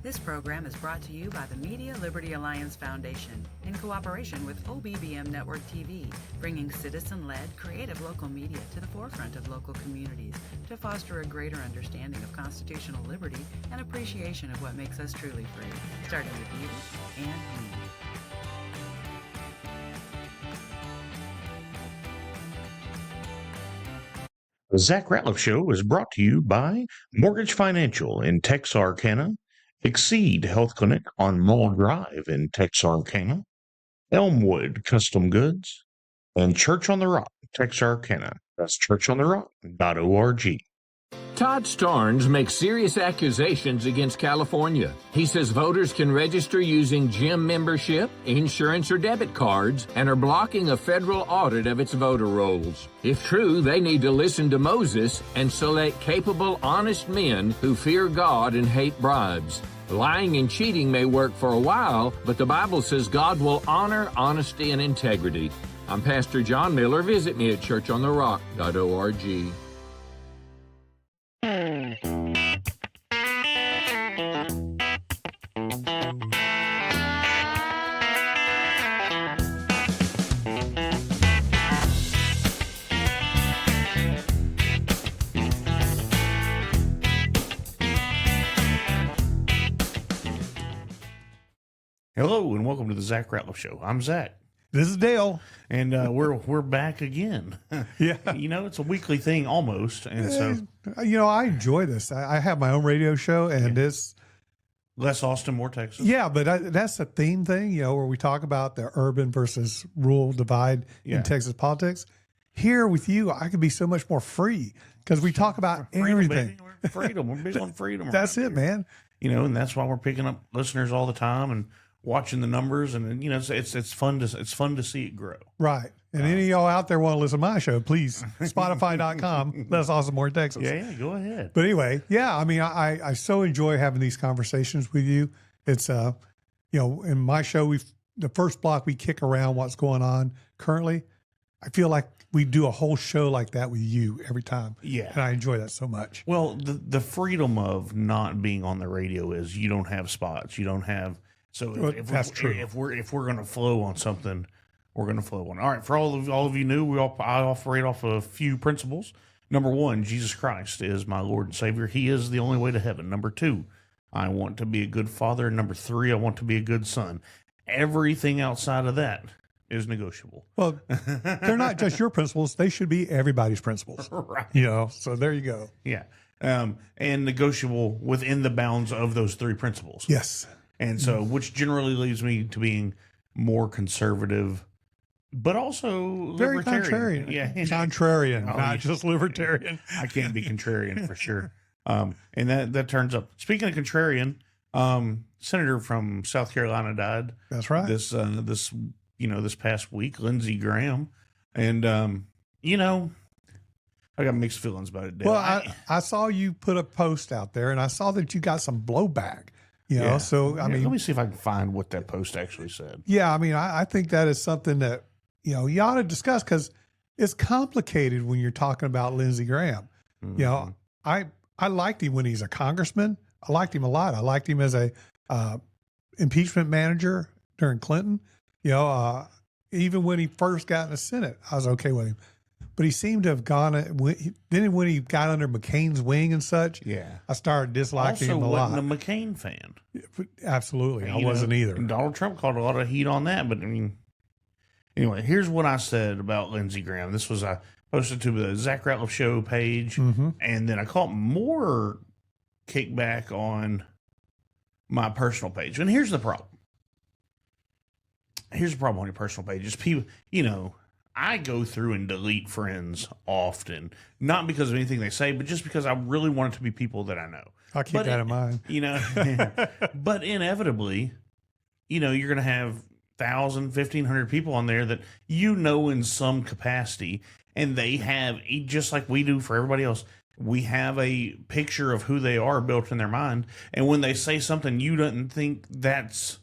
This program is brought to you by the Media Liberty Alliance Foundation in cooperation with OBBM Network TV, bringing citizen-led, creative local media to the forefront of local communities to foster a greater understanding of constitutional liberty and appreciation of what makes us truly free, starting with you and me. The Zach Rateliff Show is brought to you by Mortgage Financial in Texarkana, Exceed Health Clinic on Mullen Drive in Texarkana, Elmwood Custom Goods, and Church on the Rock, Texarkana. That's churchontherock.org. Todd Starnes makes serious accusations against California. He says voters can register using gym membership, insurance, or debit cards and are blocking a federal audit of its voter rolls. If true, they need to listen to Moses and select capable, honest men who fear God and hate bribes. Lying and cheating may work for a while, but the Bible says God will honor honesty and integrity. I'm Pastor John Miller. Visit me at churchontherock.org. Hello and welcome to the Zach Rateliff Show. I'm Zach. This is Dale, and we're back again. Yeah, you know, it's a weekly thing almost, and so I enjoy this. I have my own radio show, and it's less Austin, more Texas. Yeah, but that's a theme thing, where we talk about the urban versus rural divide in Texas politics. Here with you, I could be so much more free because we talk about everything. Freedom. We're big on freedom. That's it, man. And that's why we're picking up listeners all the time and watching the numbers, and it's fun to see it grow. Right. And any of y'all out there want to listen to my show, please, Spotify.com. That's Awesome More Texas. Yeah, go ahead. But anyway, I so enjoy having these conversations with you. It's in my show, the first block we kick around what's going on currently. I feel like we do a whole show like that with you every time. Yeah. And I enjoy that so much. Well, the freedom of not being on the radio is you don't have spots. You don't have. So that's true. If we're going to flow on something, we're going to flow on. All right, for all of you new, I operate off a few principles. Number one, Jesus Christ is my Lord and Savior. He is the only way to heaven. Number two, I want to be a good father. Number three, I want to be a good son. Everything outside of that is negotiable. Well, they're not just your principles; they should be everybody's principles. Right. So there you go. Yeah, and negotiable within the bounds of those three principles. Yes. And so, which generally leads me to being more conservative, but also very libertarian. Contrarian. Yeah, contrarian, not just libertarian. I can't be contrarian for sure. And that turns up. Speaking of contrarian, Senator from South Carolina died. That's right. This past week, Lindsey Graham, and I got mixed feelings about it. Dale. Well, I saw you put a post out there, and I saw that you got some blowback. So I mean, let me see if I can find what that post actually said. Yeah, I mean, I think that is something that you ought to discuss because it's complicated when you're talking about Lindsey Graham. Mm-hmm. I liked him when he's a congressman. I liked him a lot. I liked him as a impeachment manager during Clinton. Even when he first got in the Senate, I was okay with him. But he seemed to have gone. Then when he got under McCain's wing and such, I started disliking him a lot. Also, wasn't a McCain fan. Absolutely, I wasn't either. Donald Trump caught a lot of heat on that, but I mean, anyway, here's what I said about Lindsey Graham. This was I posted to the Zach Rateliff Show page, and then I caught more kickback on my personal page. And here's the problem. Here's the problem on your personal page is people, I go through and delete friends often, not because of anything they say, but just because I really want it to be people that I know. I'll keep that in mind. But inevitably, you're going to have 1,000, 1,500 people on there that in some capacity, and they have, just like we do for everybody else, we have a picture of who they are built in their mind. And when they say something you don't think that's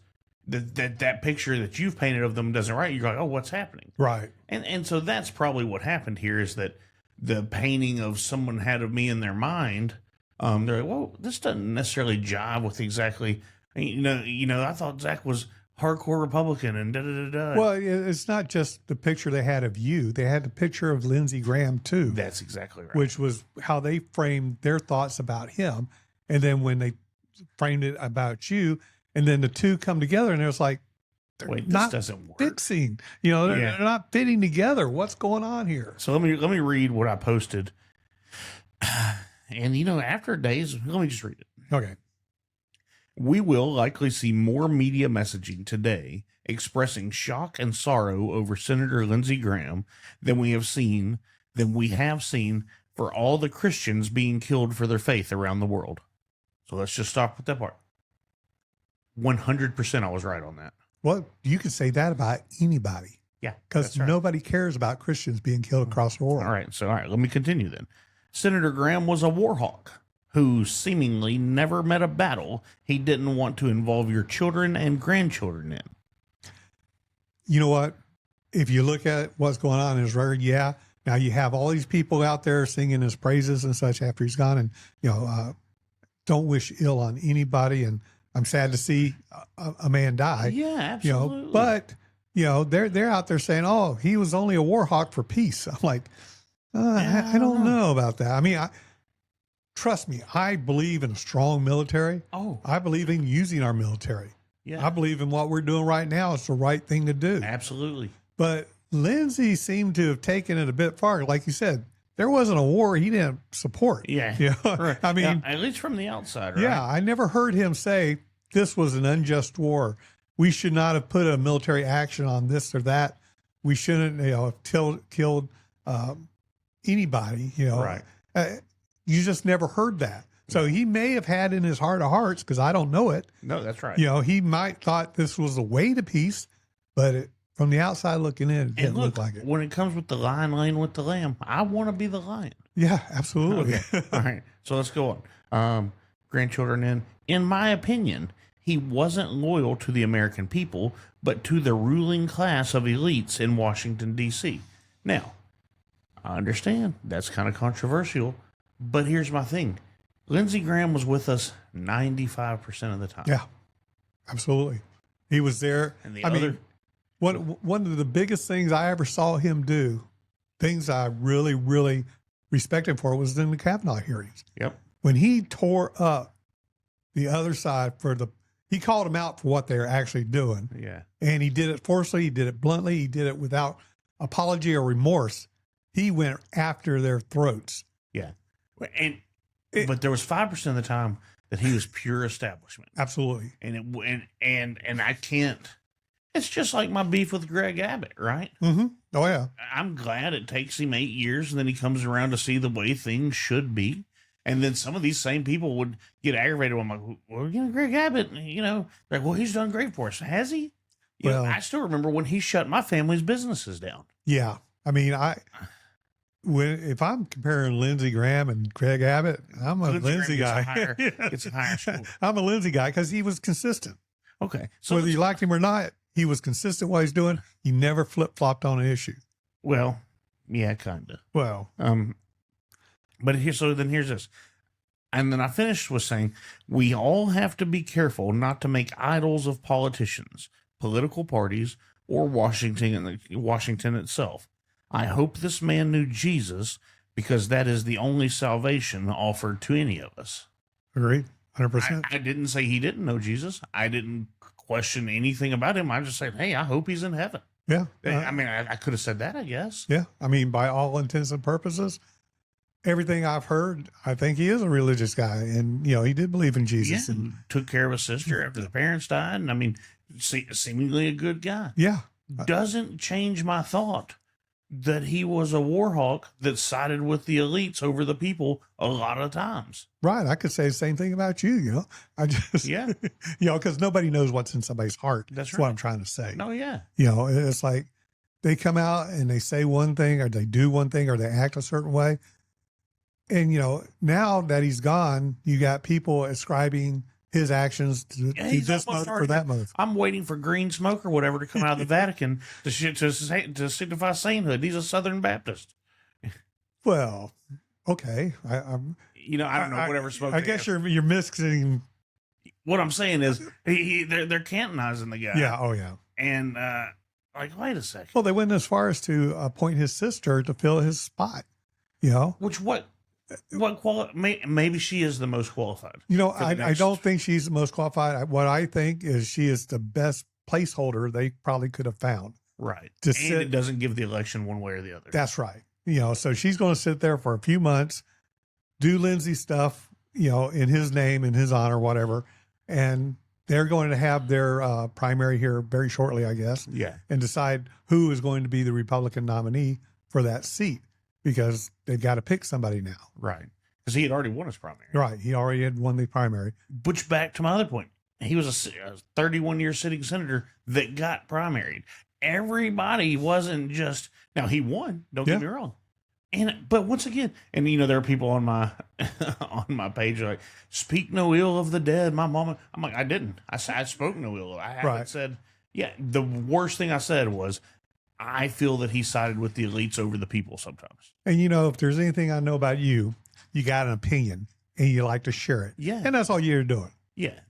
that picture that you've painted of them doesn't right, you're like, oh, what's happening? Right. And so that's probably what happened here is that the painting of someone had of me in their mind They're like, well, this doesn't necessarily jive with exactly, I thought Zach was hardcore Republican and da-da-da-da. Well, it's not just the picture they had of you. They had the picture of Lindsey Graham, too. That's exactly right. Which was how they framed their thoughts about him. And then when they framed it about you, and then the two come together, and it's like, Wait, this not doesn't work. fixing. They're not fitting together. What's going on here? So let me read what I posted. And, after days, let me just read it. Okay. We will likely see more media messaging today expressing shock and sorrow over Senator Lindsey Graham than we have seen for all the Christians being killed for their faith around the world. So let's just stop with that part. 100% I was right on that. Well, you could say that about anybody. Yeah. Because right. Nobody cares about Christians being killed across the world. All right, let me continue then. Senator Graham was a war hawk who seemingly never met a battle he didn't want to involve your children and grandchildren in. You know what? If you look at what's going on in Israel, yeah. Now you have all these people out there singing his praises and such after he's gone, and don't wish ill on anybody. And I'm sad to see a man die. Yeah, absolutely. But they're out there saying, "Oh, he was only a war hawk for peace." I'm like, I don't know about that. I mean, trust me, I believe in a strong military. Oh, I believe in using our military. yeah. I believe in what we're doing right now. It's the right thing to do. Absolutely. But Lindsey seemed to have taken it a bit far. Like you said, there wasn't a war he didn't support. Yeah. Right. I mean, at least from the outside, right? yeah, I never heard him say this was an unjust war. We should not have put a military action on this or that. We shouldn't, have killed anybody, Right. You just never heard that. So he may have had in his heart of hearts, because I don't know it. No, that's right. He might thought this was the way to peace, but from the outside looking in, it didn't look like it. When it comes with the lion laying with the lamb, I want to be the lion. Yeah, absolutely. Okay. All right. So let's go on. Grandchildren in my opinion, he wasn't loyal to the American people, but to the ruling class of elites in Washington, D.C. Now, I understand that's kind of controversial, but here's my thing. Lindsey Graham was with us 95% of the time. Yeah, absolutely. He was there. And mean, one of the biggest things I ever saw him do, things I really, really respect him for, was in the Kavanaugh hearings. Yep. When he tore up the other side he called them out for what they're actually doing. Yeah. And he did it forcefully. He did it bluntly. He did it without apology or remorse. He went after their throats. Yeah. But there was 5% of the time that he was pure establishment. Absolutely. And I can't. It's just like my beef with Greg Abbott, right? Mm-hmm. Oh yeah. I'm glad it takes him 8 years, and then he comes around to see the way things should be. And then some of these same people would get aggravated. I'm like, well, Greg Abbott, like, well, he's done great for us. Has he? I still remember when he shut my family's businesses down. Yeah. I mean, if I'm comparing Lindsey Graham and Greg Abbott, I'm a Lindsey guy. It's a higher school. I'm a Lindsey guy because he was consistent. Okay. So whether you liked him or not, he was consistent what he's doing. He never flip-flopped on an issue. Well, yeah, kind of. Well, but here's this. And then I finished with saying, we all have to be careful not to make idols of politicians, political parties, or Washington itself. I hope this man knew Jesus, because that is the only salvation offered to any of us. Agreed. 100%. I didn't say he didn't know Jesus. I didn't question anything about him. I just said, hey, I hope he's in heaven. Yeah. I mean, I could have said that, I guess. Yeah. I mean, by all intents and purposes, everything I've heard, I think he is a religious guy. And, he did believe in Jesus. Yeah, and took care of his sister after the parents died. And I mean, seemingly a good guy. Yeah. Doesn't change my thought that he was a war hawk that sided with the elites over the people a lot of times. Right. I could say the same thing about you, I just, yeah, because nobody knows what's in somebody's heart. That's what right. I'm trying to say. Oh, yeah. It's like they come out and they say one thing, or they do one thing, or they act a certain way. And, now that he's gone, you got people ascribing his actions to this motive or that motive. I'm waiting for green smoke or whatever to come out of the Vatican to signify sainthood. He's a Southern Baptist. Well, okay. I don't know, whatever smoke. I guess you're mixing. What I'm saying is, they're cantonizing the guy. Yeah. Oh, yeah. And wait a second. Well, they went as far as to appoint his sister to fill his spot. Which maybe she is the most qualified. I don't think she's the most qualified. What I think is she is the best placeholder they probably could have found. Right. And it doesn't give the election one way or the other. That's right. So she's going to sit there for a few months, do Lindsey stuff, in his name, in his honor, whatever. And they're going to have their primary here very shortly, I guess. Yeah. And decide who is going to be the Republican nominee for that seat, because they've got to pick somebody now. Right. Because he had already won his primary. Right. He already had won the primary. Which, back to my other point, he was a 31-year sitting senator that got primaried. Everybody wasn't just, now he won, don't get me wrong. But once again, and there are people on my on my page like, speak no ill of the dead. My mama, I'm like, I didn't. I spoke no ill. I haven't said, the worst thing I said was, I feel that he sided with the elites over the people sometimes. And if there's anything I know about you, you got an opinion and you like to share it. Yeah. And that's all you're doing. Yeah.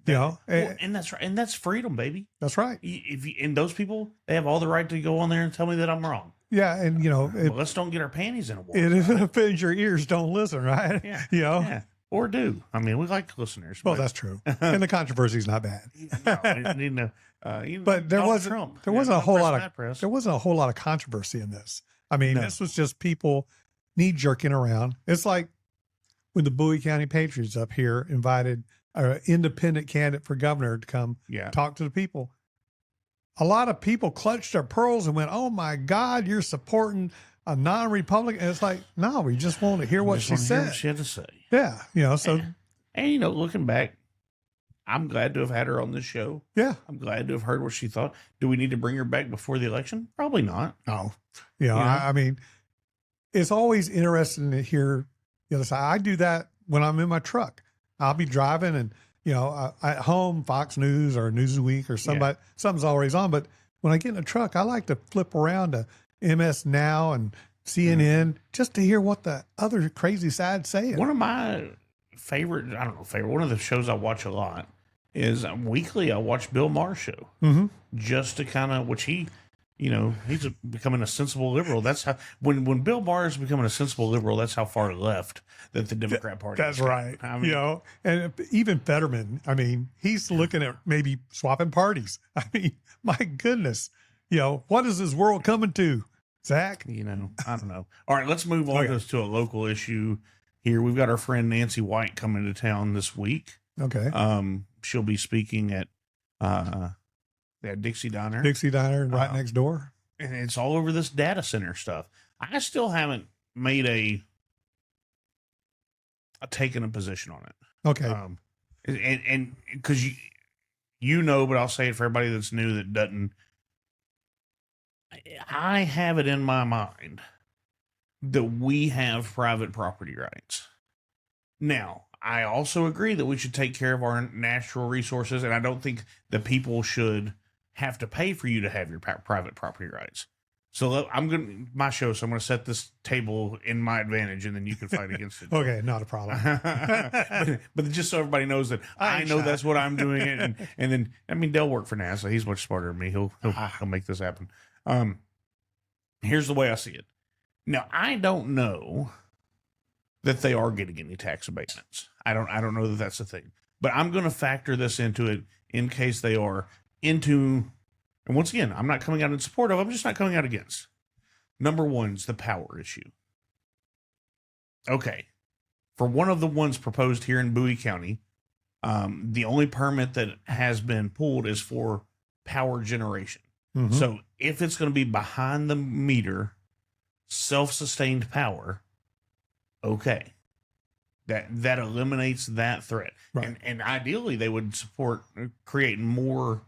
And that's right. And that's freedom, baby. That's right. And those people, they have all the right to go on there and tell me that I'm wrong. Yeah. And, let's don't get our panties in a wall. If it offends your ears, don't listen, right? Yeah. Yeah. Or do. I mean, we like listeners. Well, that's true. And the controversy is not bad. But there wasn't a whole lot of controversy in this. I mean, this was just people knee jerking around. It's like when the Bowie County Patriots up here invited an independent candidate for governor to come talk to the people. A lot of people clutched their pearls and went, "Oh my God, you're supporting a non-Republican." And it's like, no, we just want to hear what she said. What she had to say. Yeah. So, and looking back, I'm glad to have had her on this show. Yeah. I'm glad to have heard what she thought. Do we need to bring her back before the election? Probably not. No. I mean, it's always interesting to hear the other side. I do that when I'm in my truck. I'll be driving and, at home, Fox News or Newsweek or something's always on. But when I get in a truck, I like to flip around to MS Now and CNN just to hear what the other crazy side's saying. One of my one of the shows I watch a lot is weekly. I watch Bill Maher's show just to kind of, which he's becoming a sensible liberal. That's how, when Bill Maher is becoming a sensible liberal, that's how far left that the Democrat Party That's is. right. I mean, and even Fetterman, I mean, he's looking at maybe swapping parties. I mean, my goodness, what is this world coming to, Zach? I don't know. All right, let's move on to a local issue here. We've got our friend Nancy White coming to town this week. Okay. She'll be speaking at Dixie Diner. Right next door. And it's all over this data center stuff. I still haven't made taken a position on it. Okay. And because but I'll say it for everybody that's new that doesn't. I have it in my mind that we have private property rights. Now, I also agree that we should take care of our natural resources, and I don't think that people should have to pay for you to have your private property rights. So I'm going to set this table in my advantage, and then you can fight against it. Okay, not a problem. but just so everybody knows that I know that's what I'm doing, and then Dell worked for NASA. He's much smarter than me. He'll make this happen. Here's the way I see it. Now, I don't know that they are getting any tax abatements. I don't know that that's a thing. But I'm going to factor this into it in case they are and once again, I'm not coming out in support of, I'm just not coming out against. Number one is the power issue. Okay. For one of the ones proposed here in Bowie County, the only permit that has been pulled is for power generation. Mm-hmm. So if it's going to be behind the meter, self-sustained power, okay. That eliminates that threat. Right. And ideally they would support creating more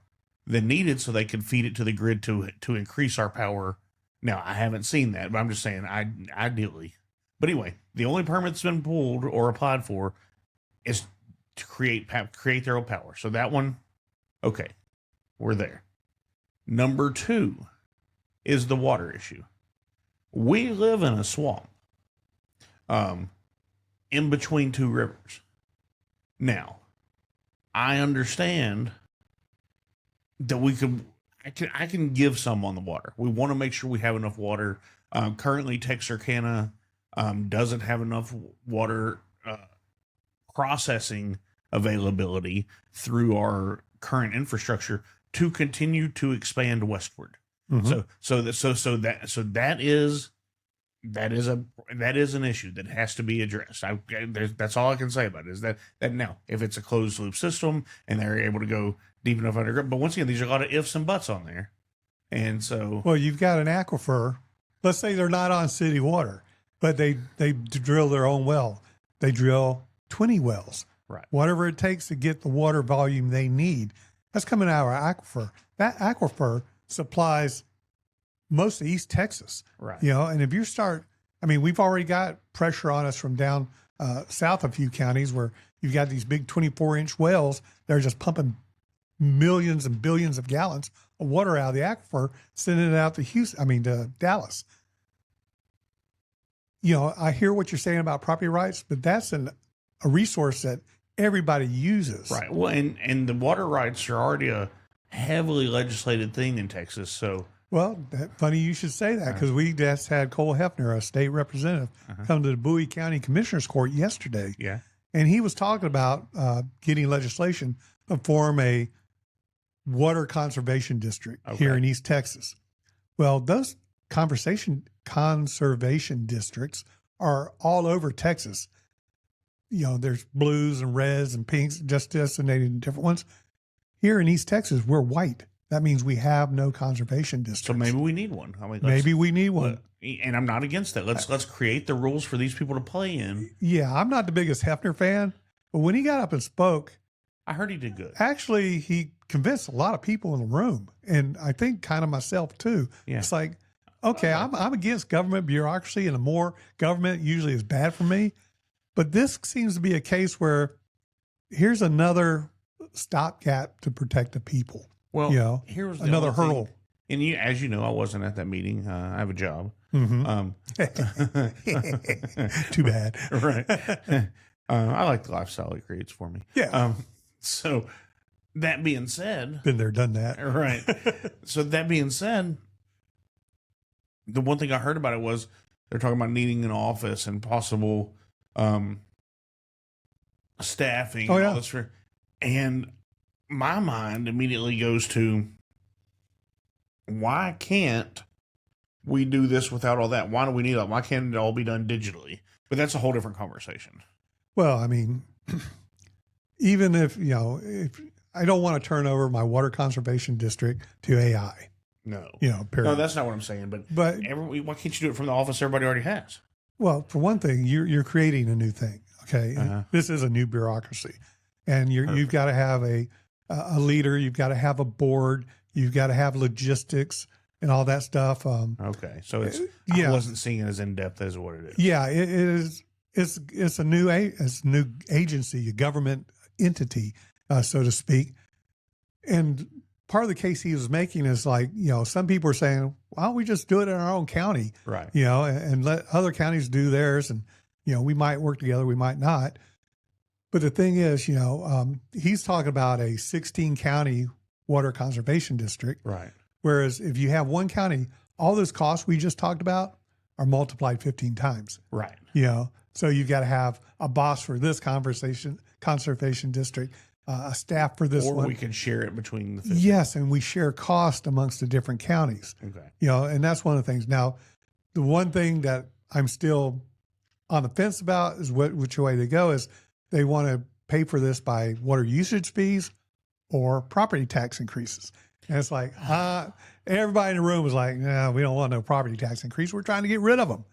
than needed so they could feed it to the grid to increase our power. Now, I haven't seen that, but I'm just saying ideally. But anyway, the only permit that's been pulled or applied for is to create their own power. So that one, okay, we're there. Number two is the water issue. We live in a swamp. in between two rivers. Now, I understand that I can give some on the water. We want to make sure we have enough water. Currently, Texarkana doesn't have enough water processing availability through our current infrastructure to continue to expand westward. Mm-hmm. That is an issue that has to be addressed. That's all I can say about it, is that now, if it's a closed loop system and they're able to go deep enough underground, but once again, these are a lot of ifs and buts on there. And so, well, you've got an aquifer. Let's say they're not on city water, but they drill their own well. They drill 20 wells, right? Whatever it takes to get the water volume they need. That's coming out of our aquifer. That aquifer supplies most of East Texas, right? And if you start, we've already got pressure on us from down south a few counties where you've got these big 24-inch wells. They're just pumping millions and billions of gallons of water out of the aquifer, sending it out to to Dallas. I hear what you're saying about property rights, but that's a resource that everybody uses. Right. Well, and the water rights are already a heavily legislated thing in Texas. So, well, funny you should say that, because we just had Cole Hefner, a state representative, come to the Bowie County Commissioner's Court yesterday. Yeah. And he was talking about getting legislation to form a water conservation district here in East Texas. Well, those conservation districts are all over Texas. There's blues and reds and pinks just designated in different ones. Here in East Texas, we're white. That means we have no conservation districts. So maybe we need one. Maybe we need one. And I'm not against that. Let's create the rules for these people to play in. Yeah, I'm not the biggest Hefner fan, but when he got up and spoke, I heard he did good. Actually, he convinced a lot of people in the room, and I think kind of myself too. Yeah. It's like, okay, I'm against government bureaucracy, and the more government usually is bad for me. But this seems to be a case where here's another stopgap to protect the people. Well, here's another hurdle. And as you know, I wasn't at that meeting. I have a job. Mm-hmm. Too bad. Right. I like the lifestyle it creates for me. Yeah. So that being said, been there, done that. Right. So that being said, the one thing I heard about it was they're talking about needing an office and possible staffing. Oh, and yeah. all this. And my mind immediately goes to, why can't we do this without all that? Why do we need that? Why can't it all be done digitally? But that's a whole different conversation. Well, even if I don't want to turn over my water conservation district to AI. No. Period. No, that's not what I'm saying. But why can't you do it from the office everybody already has? Well, for one thing, you're creating a new thing. Okay. This is a new bureaucracy. And you've got to have a leader. You've got to have a board. You've got to have logistics and all that stuff. Okay. So I wasn't seeing it as in-depth as what it is. Yeah, it is. It's a new agency, a government entity, so to speak. And part of the case he was making is some people are saying, why don't we just do it in our own county? Right. And let other counties do theirs. And, we might work together, we might not. But the thing is, he's talking about a 16 county water conservation district. Right. Whereas if you have one county, all those costs we just talked about are multiplied 15 times. Right. So you've got to have a boss for this conservation district, a staff for this one. Or we can share it between the 50. Yes, and we share cost amongst the different counties. Okay. And that's one of the things. Now, the one thing that I'm still on the fence about is which way they go is they want to pay for this by water usage fees or property tax increases. And it's like, everybody in the room was like, no, we don't want no property tax increase. We're trying to get rid of them.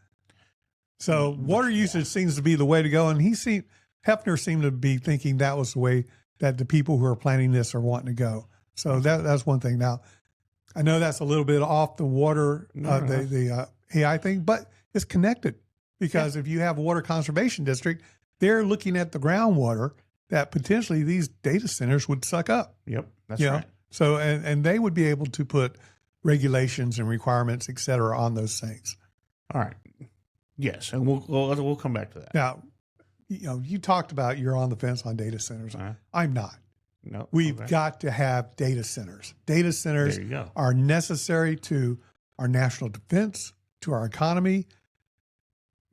So water usage seems to be the way to go. And Hefner seemed to be thinking that was the way that the people who are planning this are wanting to go. So that's one thing. Now, I know that's a little bit off the water, the AI thing, but it's connected because if you have a water conservation district, they're looking at the groundwater that potentially these data centers would suck up. Yep, that's right. So, and they would be able to put regulations and requirements, et cetera, on those things. All right. Yes, and we'll come back to that. Now, you talked about you're on the fence on data centers. I'm not. No, We've got to have data centers. Data centers There you go. are necessary to our national defense, to our economy,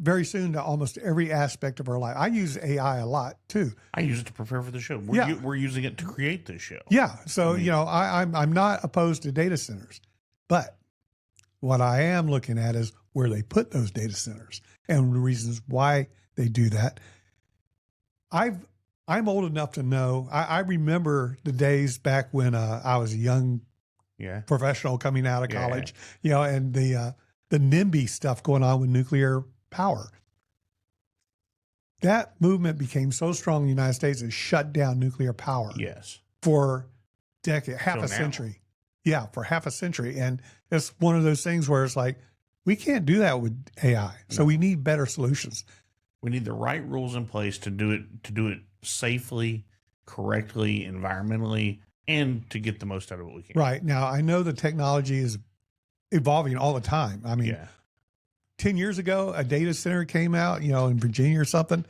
very soon to almost every aspect of our life. I use AI a lot too. I use it to prepare for the show. We're using it to create this show. Yeah. So, I'm not opposed to data centers, but what I am looking at is where they put those data centers and the reasons why they do that. I'm old enough to know. I remember the days back when I was a young professional coming out of college, and the NIMBY stuff going on with nuclear power. That movement became so strong in the United States it shut down nuclear power. Yes. For half a century. Yeah, for half a century. And it's one of those things where it's like, we can't do that with AI. So we need better solutions. We need the right rules in place to do it safely, correctly, environmentally, and to get the most out of what we can. Right. Now, I know the technology is evolving all the time. I mean, 10 years ago, a data center came out, in Virginia or something.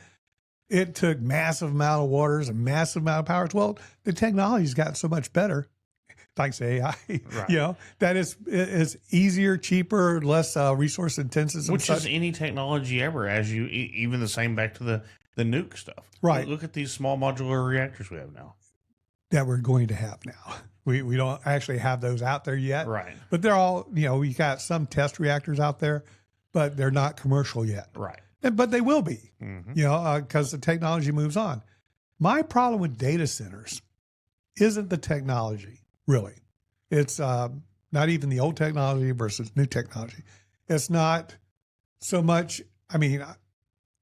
It took massive amount of waters and massive amount of power. Well, the technology's gotten so much better, thanks to AI, right. That it's easier, cheaper, less resource intensive. Which is any technology ever, even the same back to the nuke stuff. Right. Look at these small modular reactors we have now. That we're going to have now. We don't actually have those out there yet. Right. But they're all, we got some test reactors out there, but they're not commercial yet. Right. But they will be, because the technology moves on. My problem with data centers isn't the technology, really. It's not even the old technology versus new technology. It's not so much,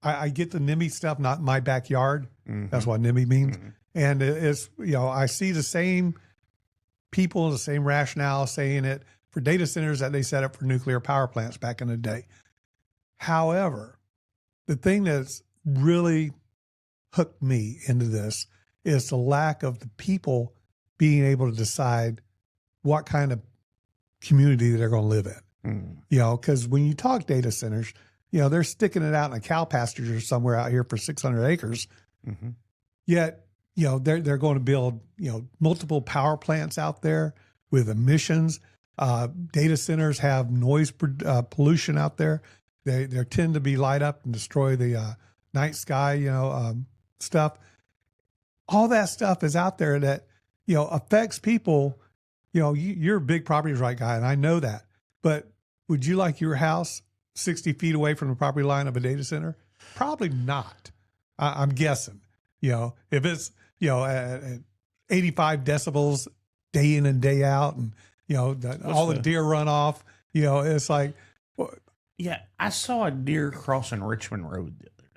I get the NIMBY stuff, not in my backyard. That's what NIMBY means. And it's, I see the same people, the same rationale saying it for data centers that they set up for nuclear power plants back in the day. However, the thing that's really hooked me into this is the lack of the people being able to decide what kind of community they're going to live in. Because when you talk data centers, they're sticking it out in a cow pasture somewhere out here for 600 acres. Yet, they're going to build, multiple power plants out there with emissions. Data centers have noise pollution out there. They tend to be light up and destroy the night sky, stuff. All that stuff is out there that, affects people. You're a big property right guy, and I know that. But would you like your house 60 feet away from the property line of a data center? Probably not. I'm guessing. If it's, at 85 decibels day in and day out, and, all the deer run off, it's like. Yeah, I saw a deer crossing Richmond Road the other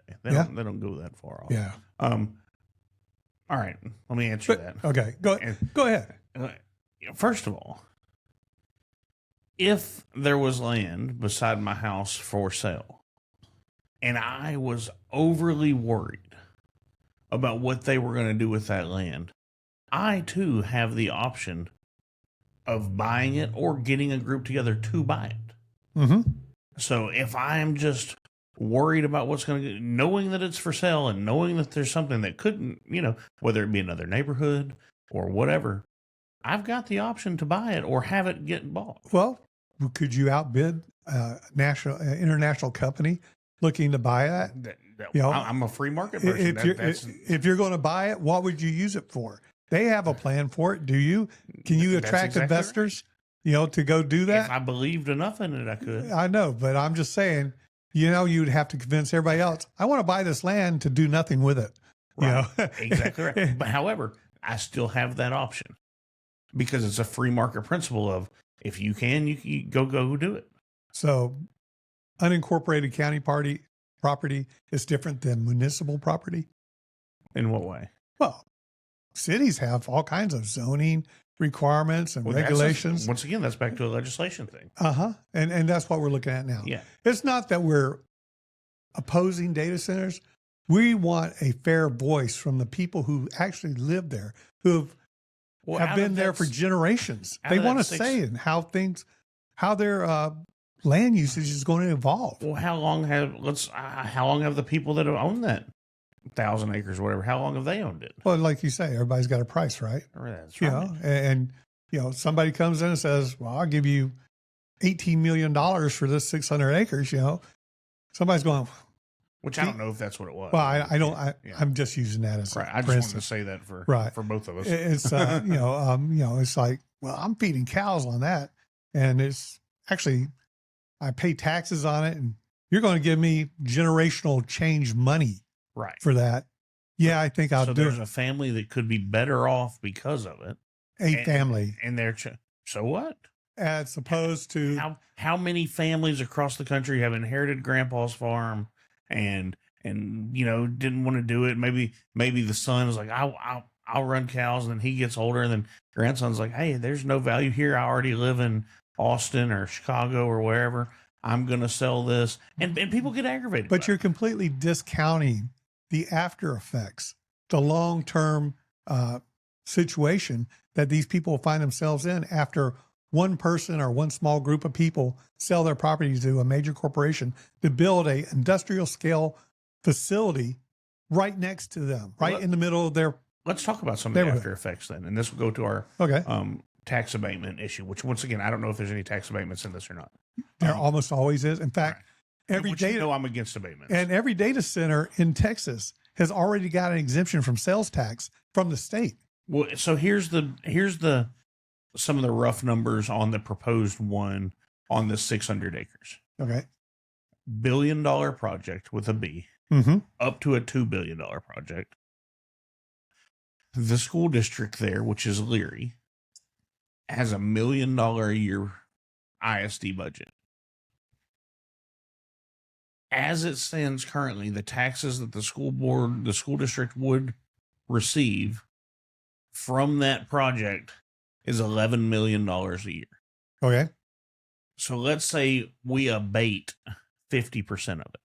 day. They don't go that far off. Yeah. All right, let me answer that. Okay, go ahead. First of all, if there was land beside my house for sale, and I was overly worried about what they were going to do with that land, I too have the option of buying it or getting a group together to buy it. So if I'm just worried about what's going to, knowing that it's for sale and knowing that there's something that couldn't, whether it be another neighborhood or whatever, I've got the option to buy it or have it get bought. Well, could you outbid a international company looking to buy that? I'm a free market person. If you're going to buy it, what would you use it for? They have a plan for it. Do you? Can you attract investors? Right. To go do that? If I believed enough in it, I could. I know, but I'm just saying, you'd have to convince everybody else, I want to buy this land to do nothing with it. Right. Exactly right. But however, I still have that option because it's a free market principle of if you can, you go do it. So unincorporated county property is different than municipal property? In what way? Well, cities have all kinds of zoning requirements and regulations. Once again, that's back to a legislation thing. And that's what we're looking at now. Yeah. It's not that we're opposing data centers. We want a fair voice from the people who actually live there, who have been there for generations. They want to say in how their land usage is going to evolve. Well, how long have the people that have owned that 1,000 acres, whatever. How long have they owned it? Well, like you say, everybody's got a price, right? That's You right. know, and somebody comes in and says, well, I'll give you $18 million for this 600 acres, somebody's going, Which I don't know if that's what it was. well, I don't, Yeah. I'm just using that as Right. I just for wanted to instance. say that for Right. for both of us. It's, it's like, well, I'm feeding cows on that. And it's actually, I pay taxes on it, and you're going to give me generational change money Right. for that. Yeah, I think I'll So do there's it. a family that could be better off because of it. Family, And they're, so what? as opposed to, How many families across the country have inherited grandpa's farm and didn't want to do it? Maybe the son is like, I'll run cows, and then he gets older, and then grandson's like, hey, there's no value here. I already live in Austin or Chicago or wherever. I'm gonna sell this, and people get aggravated. but you're completely discounting the after effects, the long-term situation that these people find themselves in after one person or one small group of people sell their property to a major corporation to build a industrial scale facility right next to them, right in the middle of their. Let's talk about some of the Neighborhood. after effects then, and this will go to our Okay. tax abatement issue. Which, once again, I don't know if there's any tax abatements in this or not. There almost always is. In fact, every Which, data I'm against abatements. and every data center in Texas has already got an exemption from sales tax from the state. Well, so here's the some of the rough numbers on the proposed one on the 600 acres. Okay. $1 billion project with a B, Mm-hmm. up to a $2 billion project. The school district there, which is Leary, has $1 million a year ISD budget. As it stands currently, the taxes that the school district would receive from that project is $11 million a year. Okay. So let's say we abate 50% of it.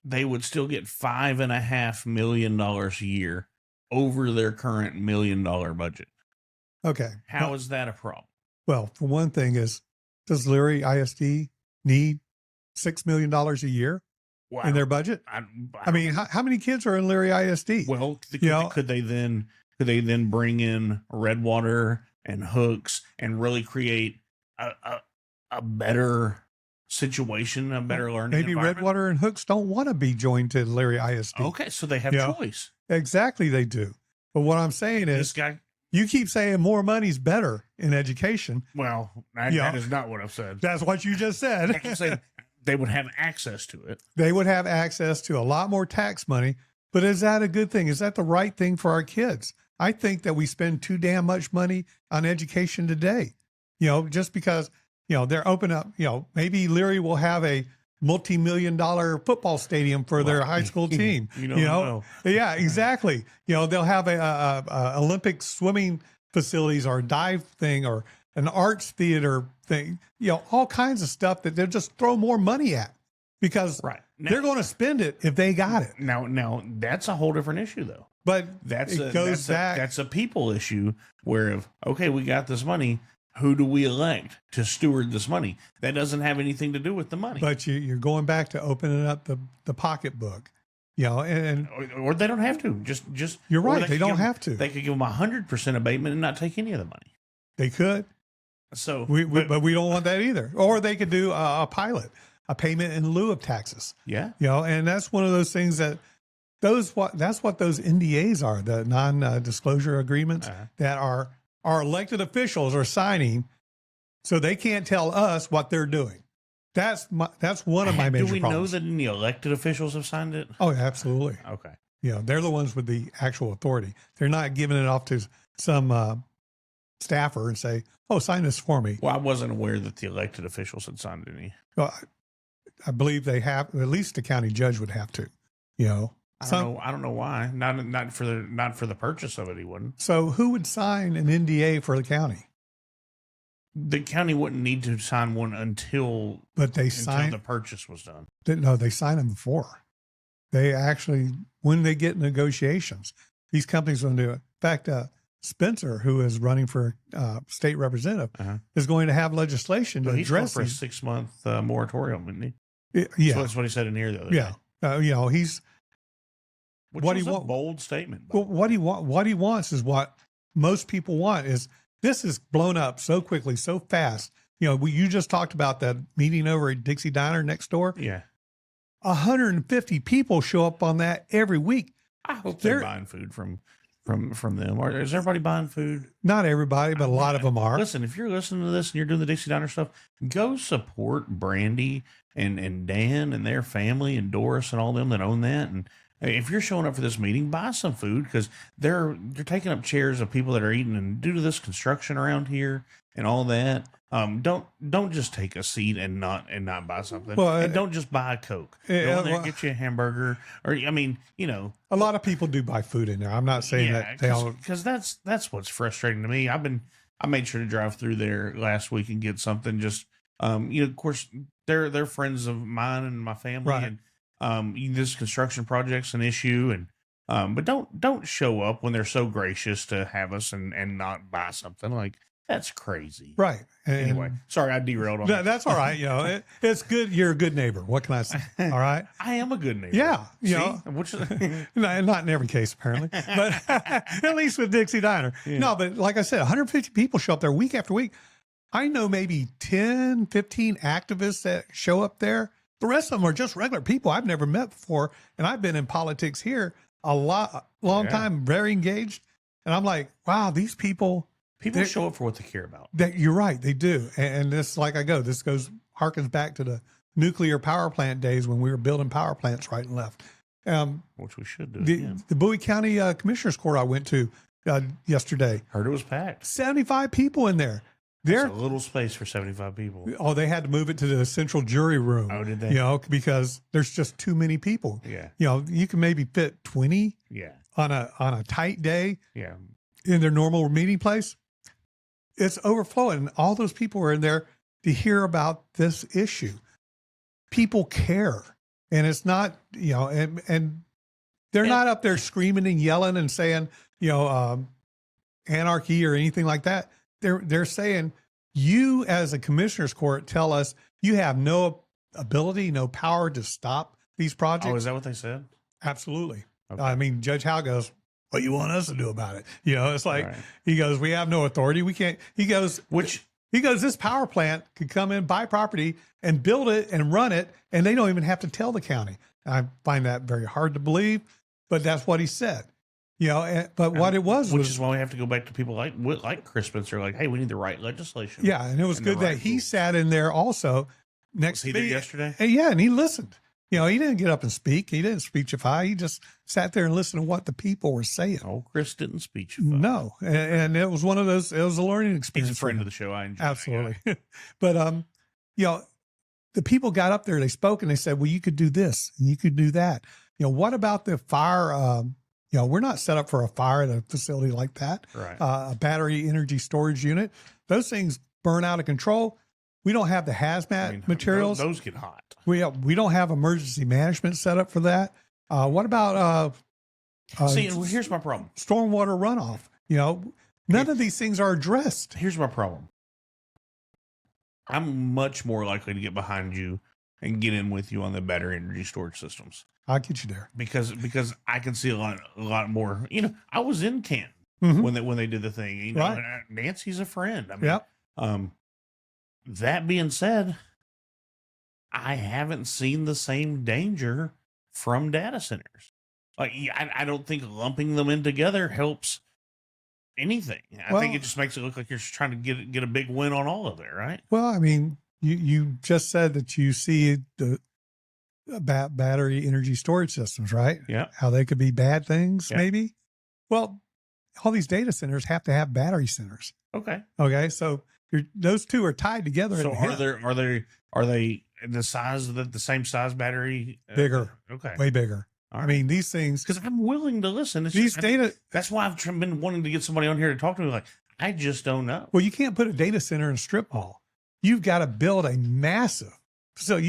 They would still get $5.5 million a year over their current $1 million budget. Okay. How is that a problem? Well, for one thing does Leary ISD need $6 million a year Well, in their budget? I mean, how many kids are in Leary ISD? well, know- could they then bring in Redwater and Hooks and really create a better situation, a better learning Maybe environment? Redwater and Hooks don't want to be joined to Leary ISD. Okay, so they have Yeah. choice. Exactly, they do. But what I'm saying This is, guy, you keep saying more money's better in education. well, that is not what I've said. That's what you just said. I'm saying they would have access to it. They would have access to a lot more tax money. But is that a good thing? Is that the right thing for our kids? I think that we spend too damn much money on education today. Just because, they're open up, maybe Leary will have a multi-million-dollar football stadium for their high school team. You don't know. Yeah, exactly. They'll have a Olympic swimming facilities or a dive thing or an arts theater thing, all kinds of stuff that they'll just throw more money at because Right. they're going to spend it if they got it. Now that's a whole different issue, though. But That's that's a people issue where we got this money. Who do we elect to steward this money? That doesn't have anything to do with the money. But you're going back to opening up the pocketbook, and or they don't have to. Just you're or right. could They don't give 'em- have to. They could give them 100% abatement and not take any of the money. They could, So but we don't want that either. Or they could do a pilot, a payment in lieu of taxes. yeah, And that's one of those things that's what those NDAs are, the non-disclosure agreements that our elected officials are signing, so they can't tell us what they're doing. That's one of my major do we problems. know that any elected officials have signed it? Oh, absolutely. Okay. They're the ones with the actual authority. They're not giving it off to some staffer and say, "Oh, sign this for me." Well, I wasn't aware that the elected officials had signed any. Well, I believe they have. At least the county judge would have to. I don't know why. Not for the purchase of it. He wouldn't. So who would sign an NDA for the county? The county wouldn't need to sign one until But the purchase was done. No, they sign them before. They actually, when they get negotiations, these companies will do it. In fact, Spencer, who is running for state representative, is going to have legislation to He's going address for a these. 6-month moratorium, isn't he? Yeah, So that's what he said in here the other day. yeah. He's Which what was he a want. bold statement. Well, what he wants is what most people want. Is this is blown up so quickly, so fast. You know, you just talked about that meeting over at Dixie Diner next door. Yeah. 150 people show up on that every week. I hope they're buying food from them. Or is everybody buying food? Not everybody, but a lot of them are. Listen, if you're listening to this and you're doing the Dixie Diner stuff, go support Brandy and Dan and their family and Doris and all them that own that. And if you're showing up for this meeting, buy some food, because they're taking up chairs of people that are eating. And due to this construction around here and all that, don't just take a seat and not buy something. Well, and don't just buy a Coke. Go in there and get you a hamburger. Or, I mean, you know, a lot of people do buy food in there. I'm not saying that they all, because that's what's frustrating to me. I made sure to drive through there last week and get something. Just you know, of course, they're friends of mine and my family, right. And this construction project's an issue, and but don't show up when they're so gracious to have us and not buy something. Like, that's crazy. Right. And anyway, sorry, I derailed on that. That's all right. You know, it's good. You're a good neighbor. What can I say? All right. I am a good neighbor. Yeah. You know, which not in every case, apparently, but at least with Dixie Diner. Yeah. No, but like I said, 150 people show up there week after week. I know maybe 10, 15 activists that show up there. The rest of them are just regular people I've never met before. And I've been in politics here long time, very engaged. And I'm like, wow, these people show up for what they care about. That you're right, they do. And this, like this harkens back to the nuclear power plant days when we were building power plants right and left. Which we should do. The Bowie County Commissioners Court I went to yesterday. Heard it was packed. 75 people in there. There's a little space for 75 people. Oh, they had to move it to the central jury room. Oh, did they? You know, because there's just too many people. Yeah. You know, you can maybe fit 20. Yeah. On a tight day. Yeah. In their normal meeting place. It's overflowing. And all those people are in there to hear about this issue. People care. And it's not, you know, and they're not up there screaming and yelling and saying, you know, anarchy or anything like that. They're saying, you as a commissioner's court tell us you have no ability, no power to stop these projects. Oh, is that what they said? Absolutely. Okay. I mean, Judge Howe goes, what you want us to do about it? You know, it's like, he goes, we have no authority. We can't, he goes, this power plant could come in, buy property and build it and run it. And they don't even have to tell the county. I find that very hard to believe, but that's what he said. You know, but what it was, which is why we have to go back to people like Chris Spencer, like, hey, we need the right legislation. Yeah, and it was good that he sat in there also next to me. He did yesterday? And yeah, and he listened. You know, he didn't get up and speak. He didn't speechify. He just sat there and listened to what the people were saying. Oh, Chris didn't speechify. No, and it was one of those. It was a learning experience. He's a friend of the show. I enjoy. Absolutely, but you know, the people got up there. They spoke and they said, "Well, you could do this and you could do that." You know, what about the fire? You know, we're not set up for a fire at a facility like that. Right. A battery energy storage unit. Those things burn out of control. We don't have the hazmat materials. Those get hot. We don't have emergency management set up for that. What about see, here's my problem. Stormwater runoff. You know, none of these things are addressed. Here's my problem. I'm much more likely to get behind you and get in with you on the battery energy storage systems. I'll get you there because I can see a lot more. You know, I was in Canton when they did the thing. You know, right. Nancy's a friend. I mean, that being said, I haven't seen the same danger from data centers. Like, I don't think lumping them in together helps anything. I think it just makes it look like you're just trying to get a big win on all of it, right? Well, I mean, you just said that you see the battery energy storage systems, right? Yeah. How they could be bad things, maybe. Well, all these data centers have to have battery centers. Okay. So those two are tied together. So are they the size of the same size battery? Bigger. Okay. Way bigger. Right. I mean, these things, because I'm willing to listen. That's why I've been wanting to get somebody on here to talk to me. Like, I just don't know. Well, you can't put a data center in a strip mall. You've got to build a massive. So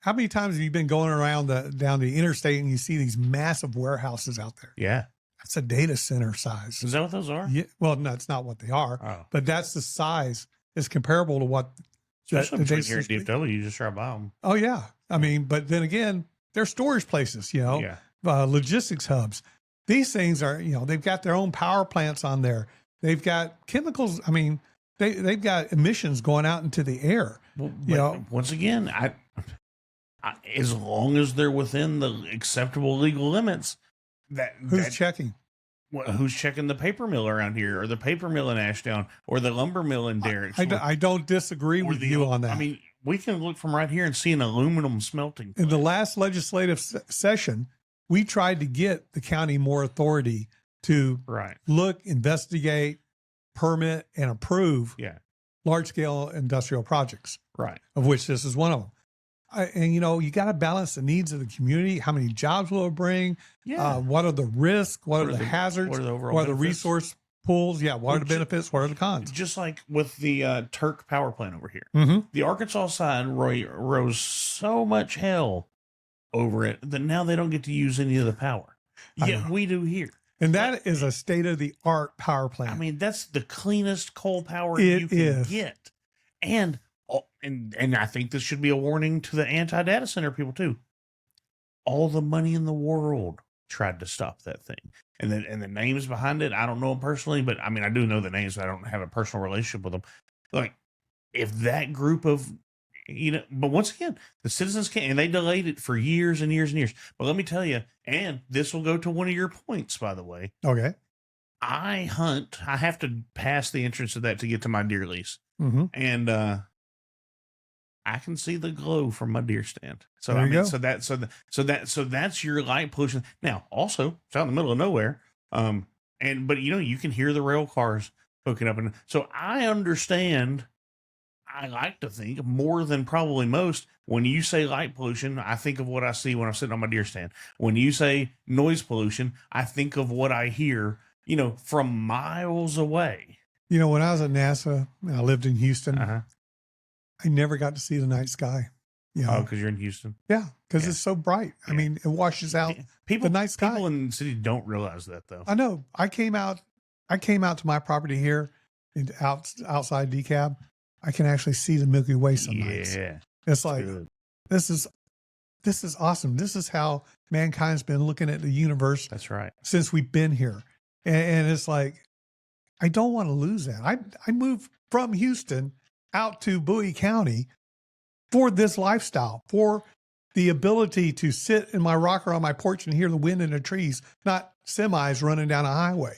how many times have you been going around down the interstate and you see these massive warehouses out there? Yeah. That's a data center size. Is that what those are? Yeah. Well, no, it's not what they are, but that's the size. It's comparable to what. Especially here at DFW, you just drive by them. Oh yeah. I mean, but then again, they're storage places, you know, logistics hubs. These things are, they've got their own power plants on there. They've got chemicals. I mean, they've got emissions going out into the air. Well, once again, I as long as they're within the acceptable legal limits, who's checking? Who's checking the paper mill around here, or the paper mill in Ashdown, or the lumber mill in Derrick? I don't disagree with you on that. I mean, we can look from right here and see an aluminum smelting plant. In the last legislative session, we tried to get the county more authority to look, investigate, permit, and approve large-scale industrial projects, of which this is one of them. And, you got to balance the needs of the community. How many jobs will it bring? What are the risks? What are the hazards? What are the resource pools? What are the benefits? What are the cons? Just like with the Turk power plant over here. Mm-hmm. The Arkansas side rose so much hell over it that now they don't get to use any of the power. Yet we do here. And that is a state-of-the-art power plant. I mean, that's the cleanest coal power you can get. And I think this should be a warning to the anti-data center people too. All the money in the world tried to stop that thing. And the names behind it, I don't know them personally, but I mean, I do know the names, but I don't have a personal relationship with them. Like, if that group of, but once again, the citizens can't, and they delayed it for years and years and years. But let me tell you, and this will go to one of your points, by the way. Okay. I have to pass the entrance of that to get to my deer lease. Mm-hmm. And, I can see the glow from my deer stand. So there you go. So that's your light pollution. Now, also, it's out in the middle of nowhere. But you can hear the rail cars hooking up, and so I understand. I like to think more than probably most. When you say light pollution, I think of what I see when I'm sitting on my deer stand. When you say noise pollution, I think of what I hear, from miles away. When I was at NASA, I lived in Houston. I never got to see the night sky. Oh, because you're in Houston? Yeah, because it's so bright. I mean, it washes out the night sky. People in the city don't realize that, though. I know. I came out to my property here, outside DeKalb. I can actually see the Milky Way some nights. Yeah, it's like good. This is awesome. This is how mankind's been looking at the universe. That's right. Since we've been here, and it's like I don't want to lose that. I moved from Houston out to Bowie County for this lifestyle, for the ability to sit in my rocker on my porch and hear the wind in the trees, not semis running down a highway,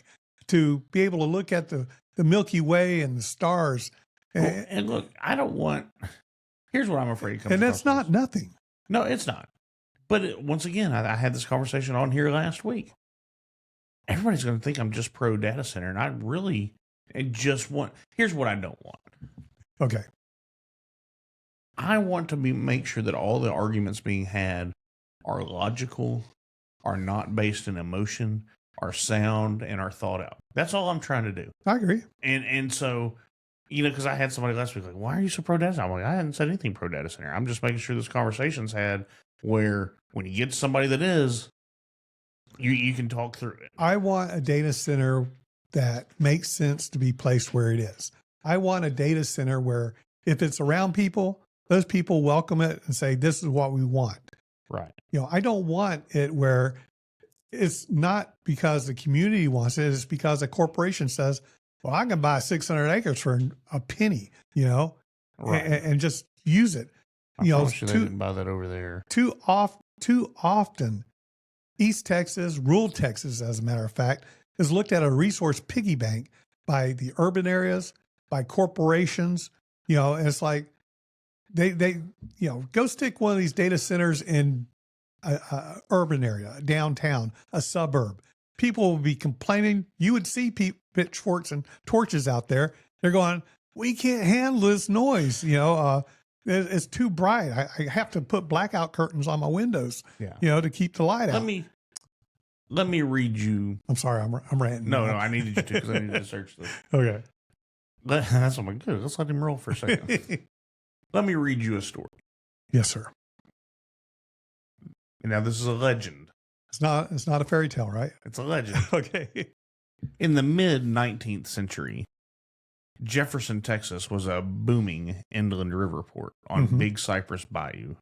to be able to look at the Milky Way and the stars. And look, here's what I'm afraid comes. And that's not nothing. No, it's not. But once again, I had this conversation on here last week. Everybody's going to think I'm just pro data center. And I really here's what I don't want. Okay. I want to make sure that all the arguments being had are logical, are not based in emotion, are sound, and are thought out. That's all I'm trying to do. I agree. And so, because I had somebody last week like, why are you so pro data center? I'm like, I hadn't said anything pro data center. I'm just making sure this conversation's had where when you get to somebody that is, you can talk through it. I want a data center that makes sense to be placed where it is. I want a data center where if it's around people, those people welcome it and say, this is what we want. Right. I don't want it where it's not because the community wants it. It's because a corporation says, well, I can buy 600 acres for a penny, right. and just use it. I promise you they didn't buy that over there. Too often, East Texas, rural Texas, as a matter of fact, is looked at a resource piggy bank by the urban areas, by corporations, and it's like they go stick one of these data centers in a urban area, downtown, a suburb. People will be complaining. You would see pitchforks and torches out there. They're going, we can't handle this noise. It's too bright. I have to put blackout curtains on my windows, to keep the light out. Let me read you. I'm sorry, I'm ranting. No, I needed you to because I needed to search this. Okay. That's what I'm good. Let's let him roll for a second. Let me read you a story. Yes, sir. Now, this is a legend. It's not a fairy tale, right? It's a legend. Okay. In the mid-19th century, Jefferson, Texas was a booming inland river port on Big Cypress Bayou,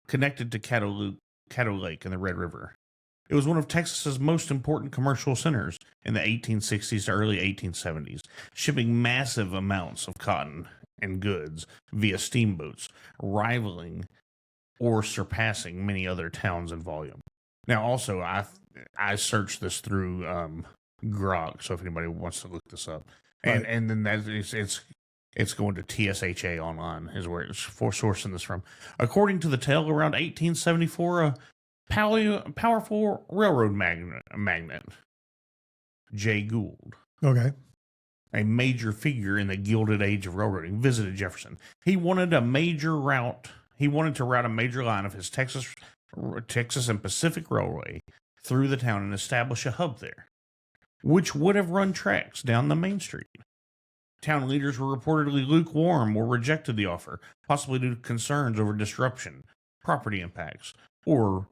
connected to Caddo Lake and the Red River. It was one of Texas's most important commercial centers in the 1860s to early 1870s, shipping massive amounts of cotton and goods via steamboats, rivaling or surpassing many other towns in volume. Now, also, I searched this through Grok, so if anybody wants to look this up, and then it's going to TSHA online is where it's for sourcing this from. According to the tale, around 1874, a powerful railroad magnate, Jay Gould, Okay. a major figure in the Gilded Age of railroading, visited Jefferson. He wanted to route a major line of his Texas and Pacific Railway through the town and establish a hub there, which would have run tracks down the main street. Town leaders were reportedly lukewarm or rejected the offer, possibly due to concerns over disruption, property impacts, or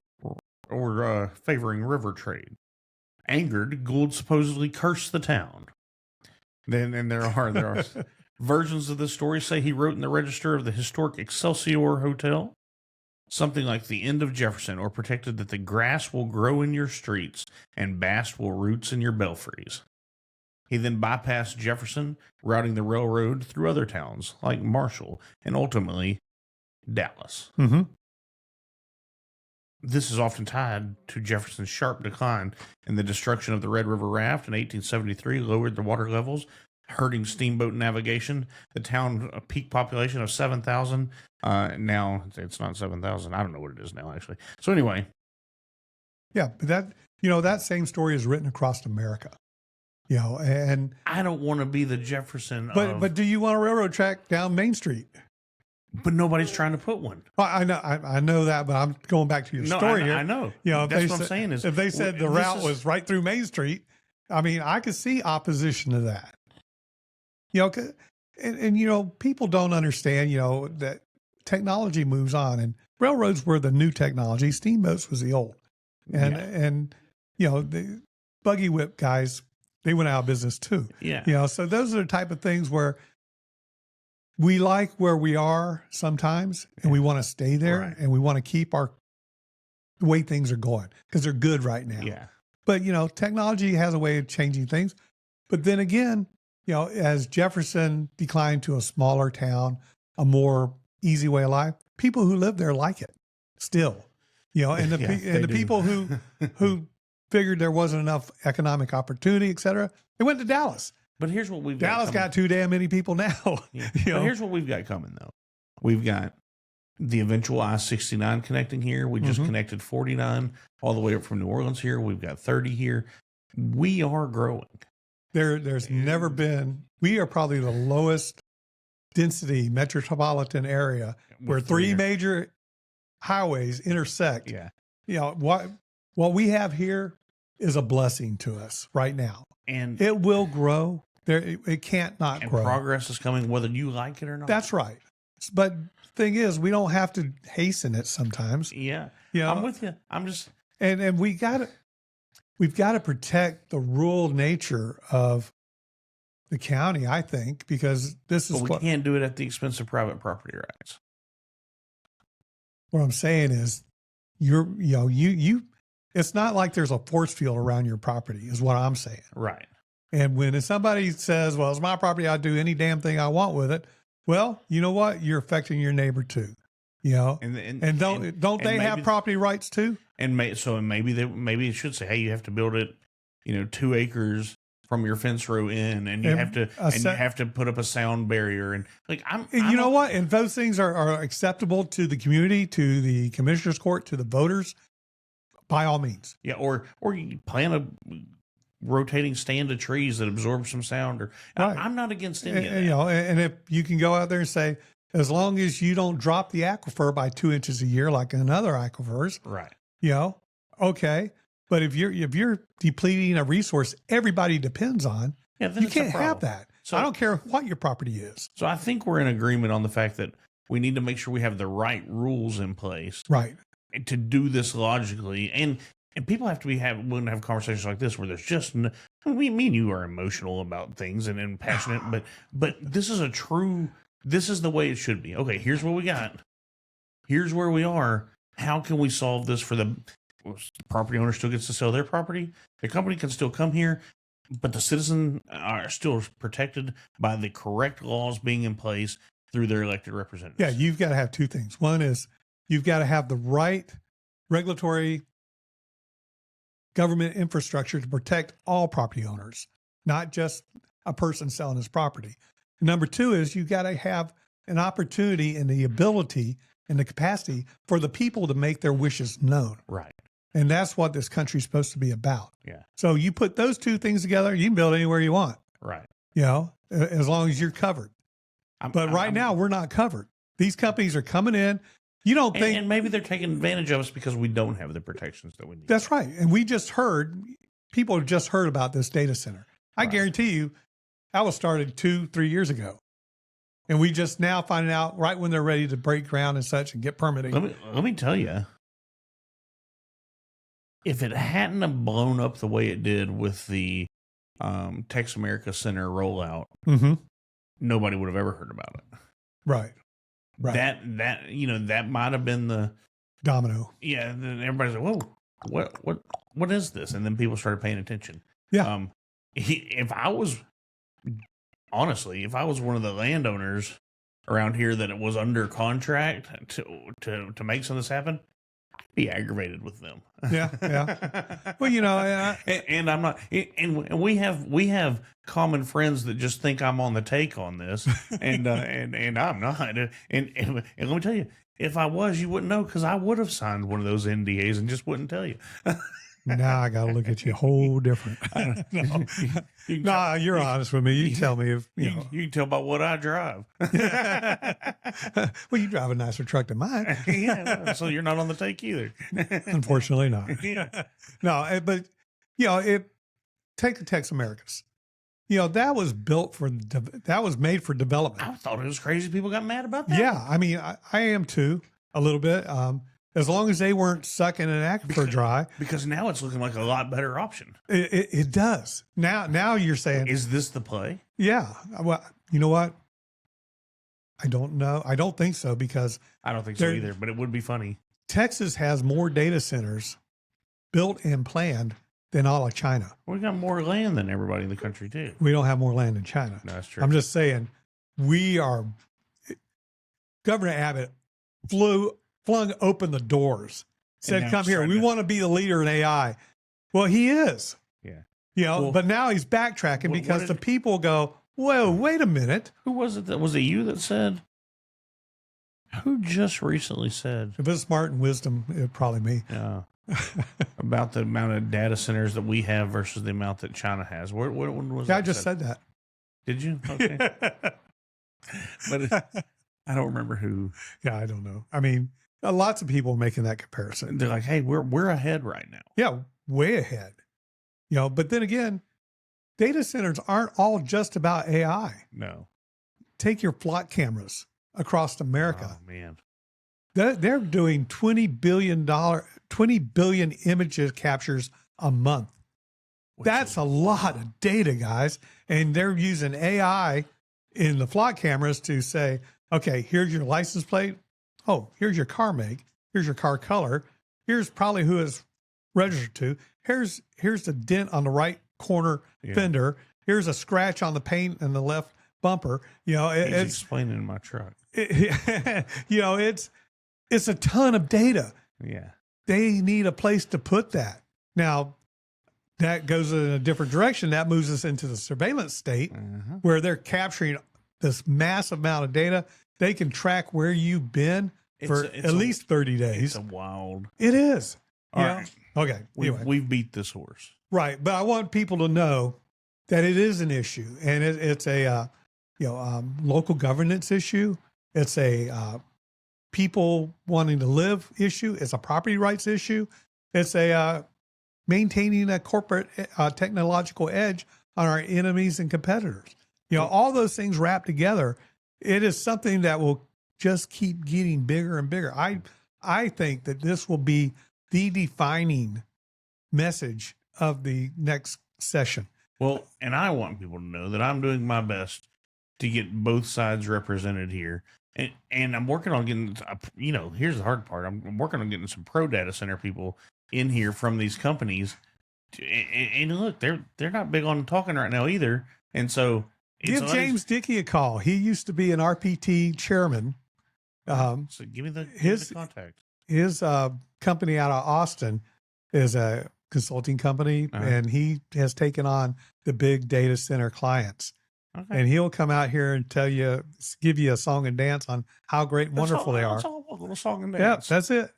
favoring river trade. Angered, Gould supposedly cursed the town. And there are versions of this story say he wrote in the register of the historic Excelsior Hotel something like the end of Jefferson, or protected that the grass will grow in your streets and bast will roots in your belfries. He then bypassed Jefferson, routing the railroad through other towns like Marshall and ultimately Dallas. Mm-hmm. This is often tied to Jefferson's sharp decline, and the destruction of the Red River Raft in 1873 lowered the water levels, hurting steamboat navigation. The town peak population of 7,000. Now it's not 7,000. I don't know what it is now, actually. So anyway. Yeah, but that same story is written across America. And I don't want to be the Jefferson but do you want a railroad track down Main Street? But nobody's trying to put one. Well, I know that, but I'm going back to your story here. I know. That's what I'm saying is, if they said the route was right through Main Street, I mean, I could see opposition to that. And people don't understand, that technology moves on, and railroads were the new technology. Steamboats was the old, and the buggy whip guys, they went out of business too. Yeah. So those are the type of things where we like where we are sometimes, and we want to stay there, Right. and we want to keep the way things are going because they're good right now. Yeah. But, technology has a way of changing things. But then again, as Jefferson declined to a smaller town, a more easy way of life, people who live there like it still, and the people who figured there wasn't enough economic opportunity, et cetera, they went to Dallas. But here's what we've Dallas got too damn many people now. Yeah. But here's what we've got coming, though. We've got the eventual I-69 connecting here. We just connected 49 all the way up from New Orleans here. We've got 30 here. We are growing. There's never been, we are probably the lowest density metropolitan area where three major highways intersect. Yeah. What we have here is a blessing to us right now. And it will grow. It can't not grow. Progress is coming whether you like it or not. That's right. But the thing is, we don't have to hasten it sometimes. Yeah. I'm with you. I'm just, and we've got to protect the rural nature of the county, I think, because this is we can't do it at the expense of private property rights. What I'm saying is, it's not like there's a force field around your property, is what I'm saying. Right. And when somebody says, "Well, it's my property, I'll do any damn thing I want with it," well, you know what? You're affecting your neighbor too. And don't they have property rights too? And maybe it should say, hey, you have to build it, 2 acres from your fence row in, and you have to put up a sound barrier, and you know what? And those things are acceptable to the community, to the commissioner's court, to the voters, by all means. Yeah, or you plant a rotating stand of trees that absorb some sound. Or right. I'm not against any of that. And if you can go out there and say, as long as you don't drop the aquifer by 2 inches a year like in other aquifers, right? Okay. But if you're depleting a resource everybody depends on, you can't have that. So I don't care what your property is. So I think we're in agreement on the fact that we need to make sure we have the right rules in place, right, to do this logically. And people have to be willing to have conversations like this where there's just me and you are emotional about things and passionate, but this is this is the way it should be. Okay, here's what we got. Here's where we are. How can we solve this for property owner still gets to sell their property. The company can still come here, but the citizen are still protected by the correct laws being in place through their elected representatives. Yeah, you've got to have two things. One is you've got to have the right regulatory government infrastructure to protect all property owners, not just a person selling his property. Number two is you got to have an opportunity and the ability and the capacity for the people to make their wishes known. Right. And that's what this country's supposed to be about. Yeah. So you put those two things together, you can build anywhere you want. Right. You know, as long as you're covered. But right now we're not covered. These companies are coming in. You don't think, and maybe they're taking advantage of us because we don't have the protections that we need. that's right. And we just heard, people have just heard about this data center. I guarantee you that was started 2-3 years ago. And we just now finding out right when they're ready to break ground and such and get permitting. Let me tell you, if it hadn't have blown up the way it did with the Tex America Center rollout, nobody would have ever heard about it. Right. That that might have been the domino. Yeah. Then everybody's like, whoa, what is this? And then people started paying attention. Yeah. If I was one of the landowners around here that it was under contract to make some of this happen, I'd be aggravated with them. Yeah. Well, you know, and I'm not, and we have common friends that just think I'm on the take on this, and I'm not. And let me tell you, if I was, you wouldn't know, because I would have signed one of those NDAs and just wouldn't tell you. now I got to look at you whole different. No, you're honest with me. You tell me if you know. You can tell by what I drive. Well, you drive a nicer truck than mine. Yeah, so you're not on the take either. Unfortunately, not. Yeah. No, but you know, take the Tex Americas. You know, that was made for development. I thought it was crazy people got mad about that. Yeah, I mean, I am too, a little bit. As long as they weren't sucking an aquifer dry. Because now it's looking like a lot better option. It does. Now you're saying, is this the play? Yeah. Well, you know what? I don't know. I don't think so, because I don't think so either, but it would be funny. Texas has more data centers built and planned than all of China. We got more land than everybody in the country too. We don't have more land than China. No, that's true. I'm just saying, Governor Abbott flung open the doors, said, come here. We want to be the leader in AI. Well, he is. Yeah. You know, but now he's backtracking because the people go, whoa, wait a minute. Who was it was it you that said? Who just recently said? If it's smart and wisdom, it's probably me. Yeah. About the amount of data centers that we have versus the amount that China has. What was I just said that. Did you? Okay. But I don't remember who. Yeah, I don't know. I mean, lots of people are making that comparison. They're like, hey, we're ahead right now. Yeah, way ahead. You know, but then again, data centers aren't all just about AI. No. Take your flock cameras across America. Oh, man. They're doing $20 billion images captures a month. That's a lot of data, guys. And they're using AI in the flock cameras to say, okay, here's your license plate. Oh, here's your car make. Here's your car color. Here's probably who it's registered to. Here's the dent on the right corner fender. Here's a scratch on the paint and the left bumper. You know, it's explaining in my truck. You know, it's a ton of data. Yeah. They need a place to put that. Now, that goes in a different direction. That moves us into the surveillance state where they're capturing this massive amount of data. They can track where you've been for at least 30 days. It's wild. It is. All right. Okay. We've beat this horse. Right. But I want people to know that it is an issue, and it's a local governance issue. It's a people wanting to live issue. It's a property rights issue. It's a maintaining a corporate technological edge on our enemies and competitors. You know, all those things wrapped together. It is something that will just keep getting bigger and bigger. I think that this will be the defining message of the next session. Well, and I want people to know that I'm doing my best to get both sides represented here. And I'm working on getting, here's the hard part. I'm working on getting some pro data center people in here from these companies. And look, they're not big on talking right now either. And so give James Dickey a call. He used to be an RPT chairman. So give me the contact. His company out of Austin is a consulting company, and he has taken on the big data center clients. Okay. And he'll come out here and give you a song and dance on how great and wonderful they are. That's all a little song and dance. Yeah, that's it.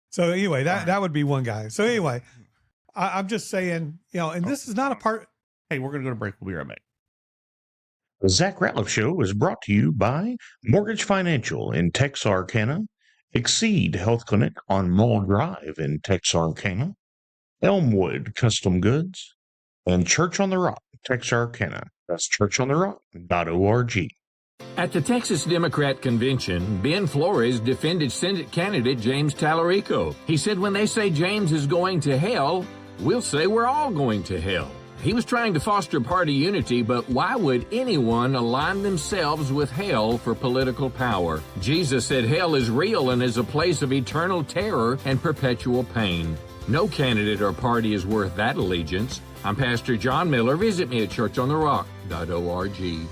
So anyway, that would be one guy. So anyway, I'm just saying, and this is not a part. Hey, we're going to go to break. We'll be right back. The Zach Rateliff Show is brought to you by Mortgage Financial in Texarkana, Exceed Health Clinic on Mall Drive in Texarkana, Elmwood Custom Goods, and Church on the Rock, Texarkana. That's churchontherock.org. At the Texas Democrat Convention, Ben Flores defended Senate candidate James Tallarico. He said when they say James is going to hell, we'll say we're all going to hell. He was trying to foster party unity, but why would anyone align themselves with hell for political power? Jesus said hell is real and is a place of eternal terror and perpetual pain. No candidate or party is worth that allegiance. I'm Pastor John Miller. Visit me at churchontherock.org.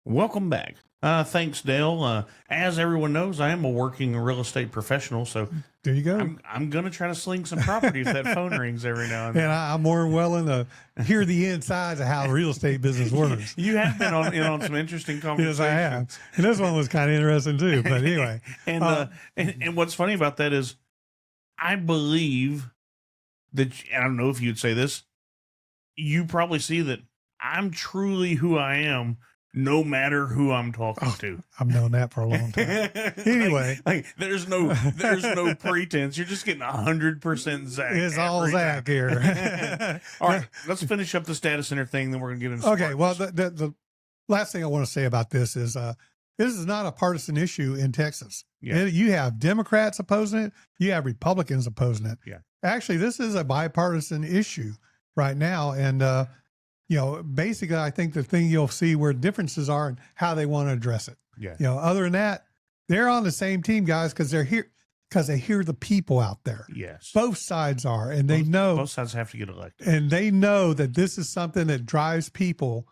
Welcome back. Thanks, Dale. As everyone knows, I am a working real estate professional, so there you go. I'm going to try to sling some property if that phone rings every now and then. And I'm more than willing to hear the insides of how real estate business works. You have been on some interesting conversations. Yes, I have. And this one was kind of interesting too. But anyway, and what's funny about that is, I believe that, I don't know if you'd say this, you probably see that I'm truly who I am, no matter who I'm talking to. I've known that for a long time. Anyway, like there's no pretense. You're just getting 100% Zach. It's all Zach here. All right, let's finish up the status center thing. Then we're gonna get into. Okay. Well, the last thing I want to say about this is not a partisan issue in Texas. Yeah. You have Democrats opposing it. You have Republicans opposing it. Yeah. Actually, this is a bipartisan issue right now, and basically, I think the thing you'll see where differences are and how they want to address it. Yeah. Other than that, they're on the same team, guys, because they're here because they hear the people out there. Yes. Both sides are, and they know both sides have to get elected, and they know that this is something that drives people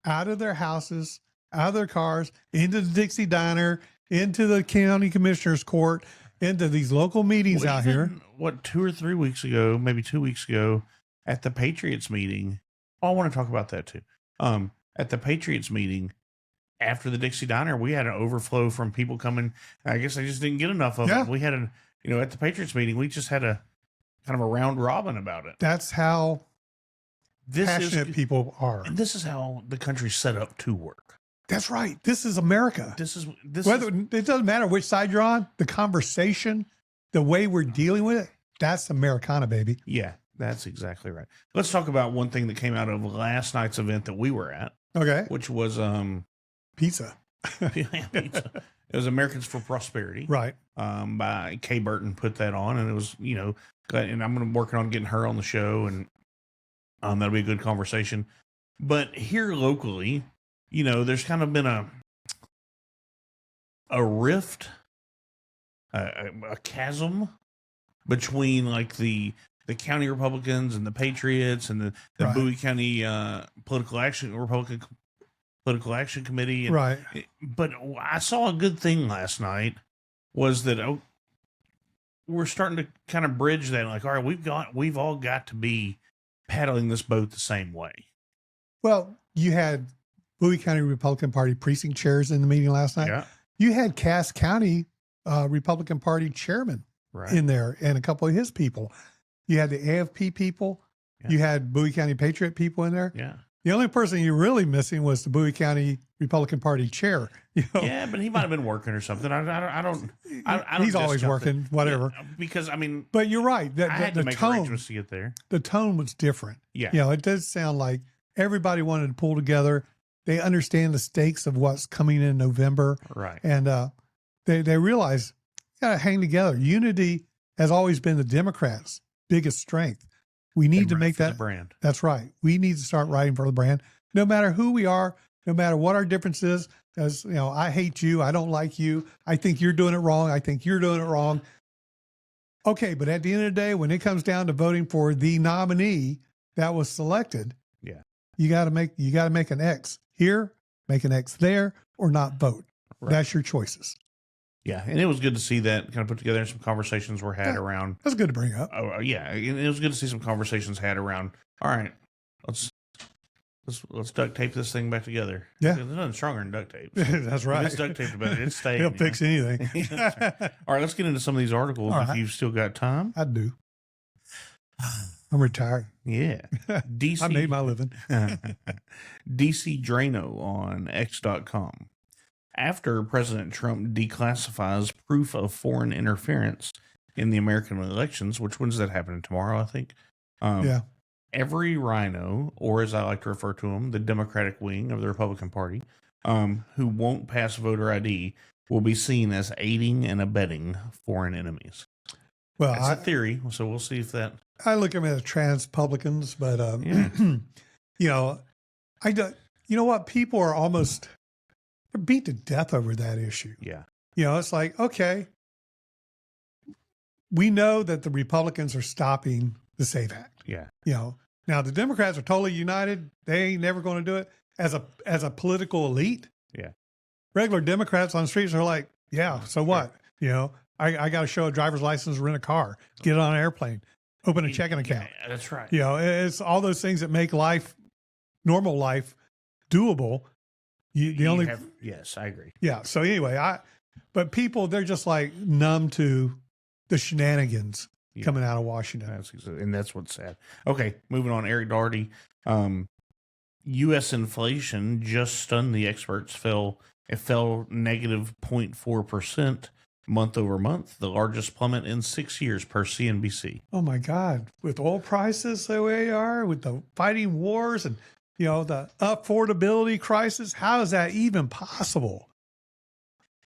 out of their houses, out of their cars, into the Dixie Diner, into the county commissioner's court, into these local meetings out here. What, 2 or 3 weeks ago, maybe 2 weeks ago, at the Patriots meeting. Oh, I want to talk about that too. At the Patriots meeting, after the Dixie Diner, we had an overflow from people coming. I guess I just didn't get enough of it. We had at the Patriots meeting, we just had a kind of a round robin about it. That's how passionate people are. And this is how the country's set up to work. That's right. This is America. It doesn't matter which side you're on, the conversation, the way we're dealing with it, that's Americana, baby. Yeah. That's exactly right. Let's talk about one thing that came out of last night's event that we were at. Okay. Which was pizza. Pizza. It was Americans for Prosperity. Right. By Kay Burton put that on, and it was, and I'm going to work on getting her on the show, and that'll be a good conversation. But here locally, there's kind of been a rift, a chasm between like the county Republicans and the Patriots and the right. Bowie County Republican Political Action Committee. And, right. But I saw a good thing last night was that we're starting to kind of bridge that. Like, all right, we've all got to be paddling this boat the same way. Well, you had Bowie County Republican Party precinct chairs in the meeting last night. Yeah. You had Cass County Republican Party chairman in there and a couple of his people. You had the AFP people. Yeah. You had Bowie County Patriot people in there. Yeah. The only person you're really missing was the Bowie County Republican Party chair. Yeah, but he might have been working or something. I don't He's always working, whatever. Yeah, because but you're right. I had to make arrangements to get there. The tone was different. Yeah. It does sound like everybody wanted to pull together. They understand the stakes of what's coming in November. Right. And they realize you got to hang together. Unity has always been the Democrats' biggest strength. We need to make that brand. That's right. We need to start writing for the brand, no matter who we are, no matter what our difference is. As I hate you. I don't like you. I think you're doing it wrong. I think you're doing it wrong. Okay, but at the end of the day, when it comes down to voting for the nominee that was selected, Yeah. you got to make an X here, make an X there, or not vote. Right. That's your choices. Yeah, and it was good to see that kind of put together. Some conversations were had around. That's good to bring up. Yeah, and it was good to see some conversations had around. All right, let's duct tape this thing back together. Yeah. There's nothing stronger than duct tape. That's right. It's duct taped about it. It's staying. He'll fix anything. All right, let's get into some of these articles All if right. you've still got time. I do. I'm retired. Yeah. DC. I made my living. DC Drano on X.com. After President Trump declassifies proof of foreign interference in the American elections, which when's that happening? Tomorrow, I think. Yeah. Every rhino, or as I like to refer to them, the Democratic wing of the Republican Party, who won't pass voter ID, will be seen as aiding and abetting foreign enemies. Well, That's a theory, so we'll see if that. I look at them as trans-publicans, but Yeah. you know, you know what? People are almost they're beat to death over that issue. Yeah. You know, it's like, okay, we know that the Republicans are stopping the SAVE Act. Yeah. You know, now the Democrats are totally united. They ain't never going to do it as a political elite. Yeah. Regular Democrats on the streets are like, yeah, so what? You know, I got to show a driver's license, rent a car, get on an airplane, open a checking account. Yeah, that's right. You know, it's all those things that make normal life, doable. Yes, I agree. Yeah. So anyway, but people, they're just like numb to the shenanigans coming out of Washington. That's what's sad. Okay, moving on. Eric Daugherty. U.S. inflation just stunned the experts. It fell negative 0.4% month over month, the largest plummet in 6 years per CNBC. Oh my God. With oil prices the way they are, with the fighting wars and, you know, the affordability crisis, how is that even possible?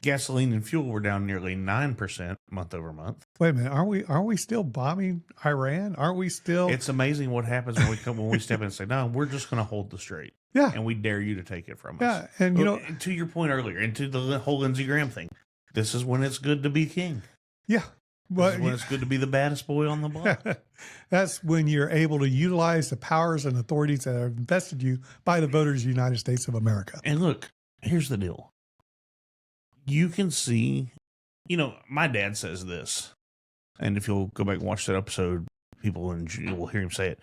Gasoline and fuel were down nearly 9% month over month. Wait a minute, aren't we still bombing Iran? Aren't we still? It's amazing what happens when we step in and say, no, we're just going to hold the straight. Yeah. And we dare you to take it from us. Yeah. And you know, to your point earlier, and to the whole Lindsey Graham thing, this is when it's good to be king. yeah. This is when it's good to be the baddest boy on the block. That's when you're able to utilize the powers and authorities that are invested you by the voters of the United States of America. And look, here's the deal. You can see, you know, my dad says this, and if you'll go back and watch that episode, people will hear him say it.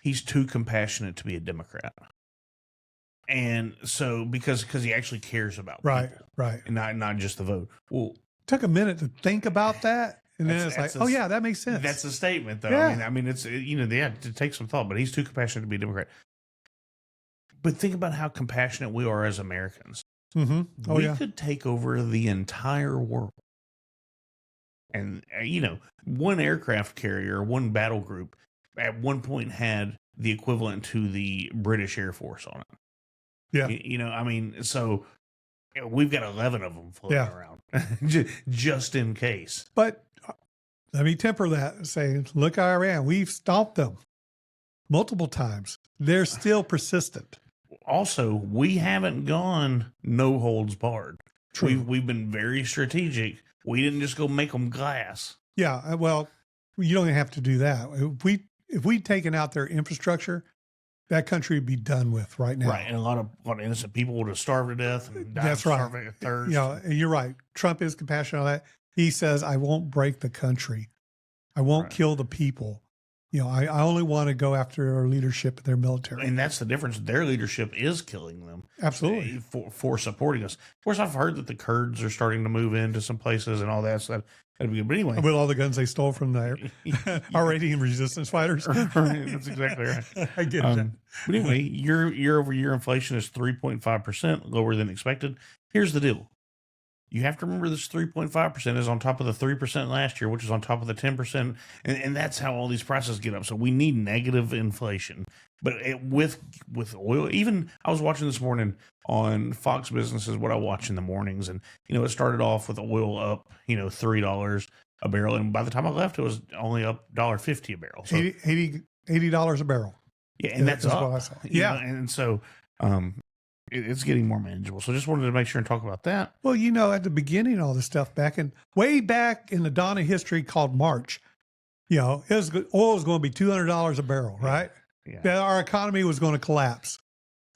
He's too compassionate to be a Democrat. And so, because he actually cares about Right, people, right. and not just the vote. Well, Took a minute to think about that, and then it's like, oh yeah, that makes sense. That's a statement, though. Yeah. I mean, it's, you know, they had to take some thought, but he's too compassionate to be a Democrat. But think about how compassionate we are as Americans. Mm-hmm. Oh We yeah. could take over the entire world. And, you know, one aircraft carrier, one battle group at one point had the equivalent to the British Air Force on it. Yeah. You know, I mean, so we've got 11 of them floating Yeah. around just in case. But let me temper that and say, look, Iran, we've stomped them multiple times. They're still persistent. Also, we haven't gone no holds barred. True. We've been very strategic. We didn't just go make them glass. Yeah. Well, you don't have to do that. If we'd taken out their infrastructure, that country would be done with right now. Right. And a lot of innocent people would have starved to death and died That's of right. starving of thirst. You know, and you're right. Trump is compassionate on that. He says, I won't break the country. I won't Right. kill the people. You know, I only want to go after their leadership and their military. And that's the difference. Their leadership is killing them. Absolutely. For supporting us. Of course, I've heard that the Kurds are starting to move into some places and all that. So that'd be good. But anyway. With all the guns they stole from their Iranian resistance fighters. Right, that's exactly right. I get it. But anyway, year-over-year inflation is 3.5%, lower than expected. Here's the deal. You have to remember this 3.5% is on top of the 3% last year, which is on top of the 10%. And that's how all these prices get up. So we need negative inflation. But with oil, even I was watching this morning on Fox Business is what I watch in the mornings. And, you know, it started off with oil up, you know, $3 a barrel. And by the time I left, it was only up $1.50 a barrel. So, $80 a barrel. yeah, and that's up. what I saw. You Yeah. know, and so it's getting more manageable. So just wanted to make sure and talk about that. Well, you know, at the beginning, all this stuff way back in the dawn of history called March, You know, oil is going to be $200 a barrel, right? Yeah. That our economy was going to collapse.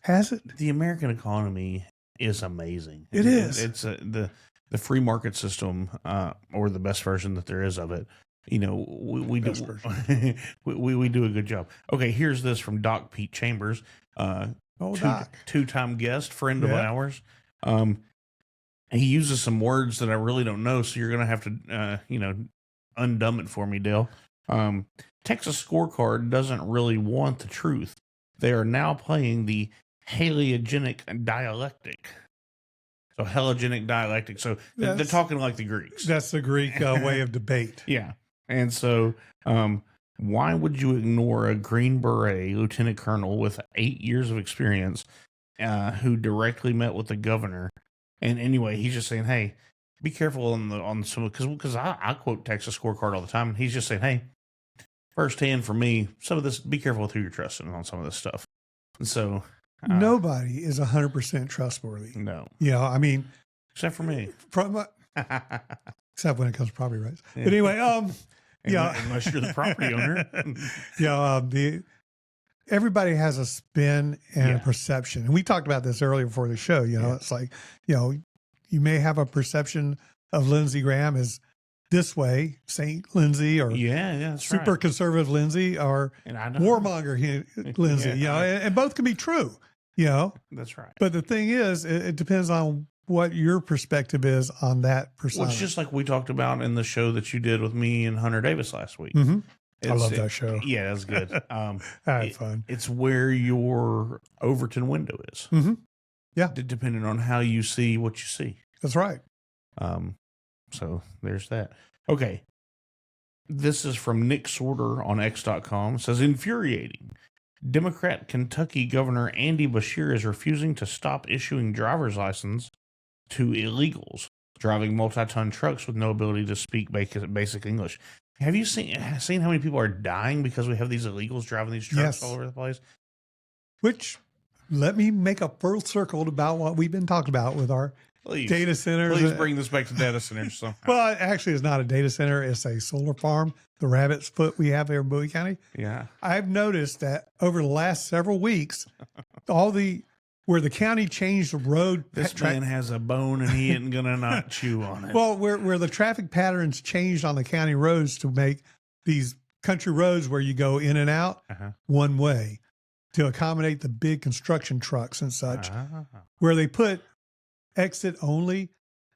Has it? The American economy is amazing. It is. It's the free market system, or the best version that there is of it. You know, we do we do a good job. Okay, here's this from Doc Pete Chambers, Doc, two-time guest, friend of ours. He uses some words that I really don't know, so you're gonna have to undumb it for me, Dale. Texas scorecard doesn't really want the truth. They are now playing the halogenic dialectic. So halogenic dialectic. So they're talking like the Greeks. That's the Greek way of debate. Yeah. And so why would you ignore a Green Beret lieutenant colonel with 8 years of experience who directly met with the governor? And anyway, he's just saying, hey, be careful on some, because I quote Texas scorecard all the time. And he's just saying, hey, firsthand for me, some of this, be careful with who you're trusting on some of this stuff. And so nobody is 100% trustworthy. No. You know, I mean, except for me. Except when it comes to property rights. Yeah. But anyway, unless you're the property owner. Everybody has a spin and a perception. And we talked about this earlier before the show. You know, it's like, you may have a perception of Lindsey Graham as this way, Saint Lindsey, or super conservative Lindsey, or warmonger Lindsey, and both can be true, That's right. But the thing is, it depends on what your perspective is on that persona. Well, it's just like we talked about in the show that you did with me and Hunter Davis last week. Mm-hmm. I love that show. Yeah, that's good. I had fun. It's where your Overton window is. Mm-hmm. Yeah. Depending on how you see what you see. That's right. So there's that. Okay. This is from Nick Sorter on X.com. It says, infuriating. Democrat Kentucky Governor Andy Beshear is refusing to stop issuing driver's license to illegals driving multi-ton trucks with no ability to speak basic English. Have you seen how many people are dying because we have these illegals driving these trucks all over the place? Which, let me make a full circle about what we've been talking about with our data centers. Please bring this back to data centers. So. Well, actually, it's not a data center. It's a solar farm, the Rabbit's Foot we have here in Bowie County. Yeah. I've noticed that over the last several weeks, where the county changed the road. This man has a bone and he isn't going to not chew on it. Well, where the traffic patterns changed on the county roads to make these country roads where you go in and out one way to accommodate the big construction trucks and such, where they put exit only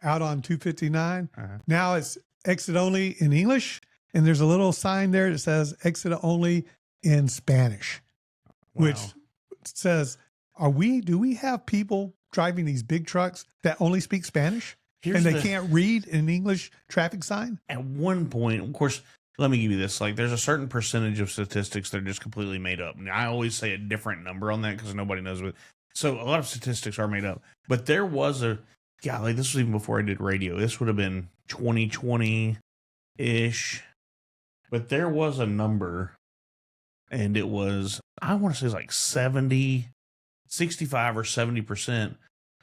out on 259. Now it's exit only in English, and there's a little sign there that says exit only in Spanish, which says, do we have people driving these big trucks that only speak Spanish and they can't read an English traffic sign? At one point, of course, let me give you this. Like, there's a certain percentage of statistics that are just completely made up. Now, I always say a different number on that because nobody knows what. So a lot of statistics are made up. But there was this was even before I did radio. This would have been 2020-ish. But there was a number, and it was, I want to say it's like 65 or 70%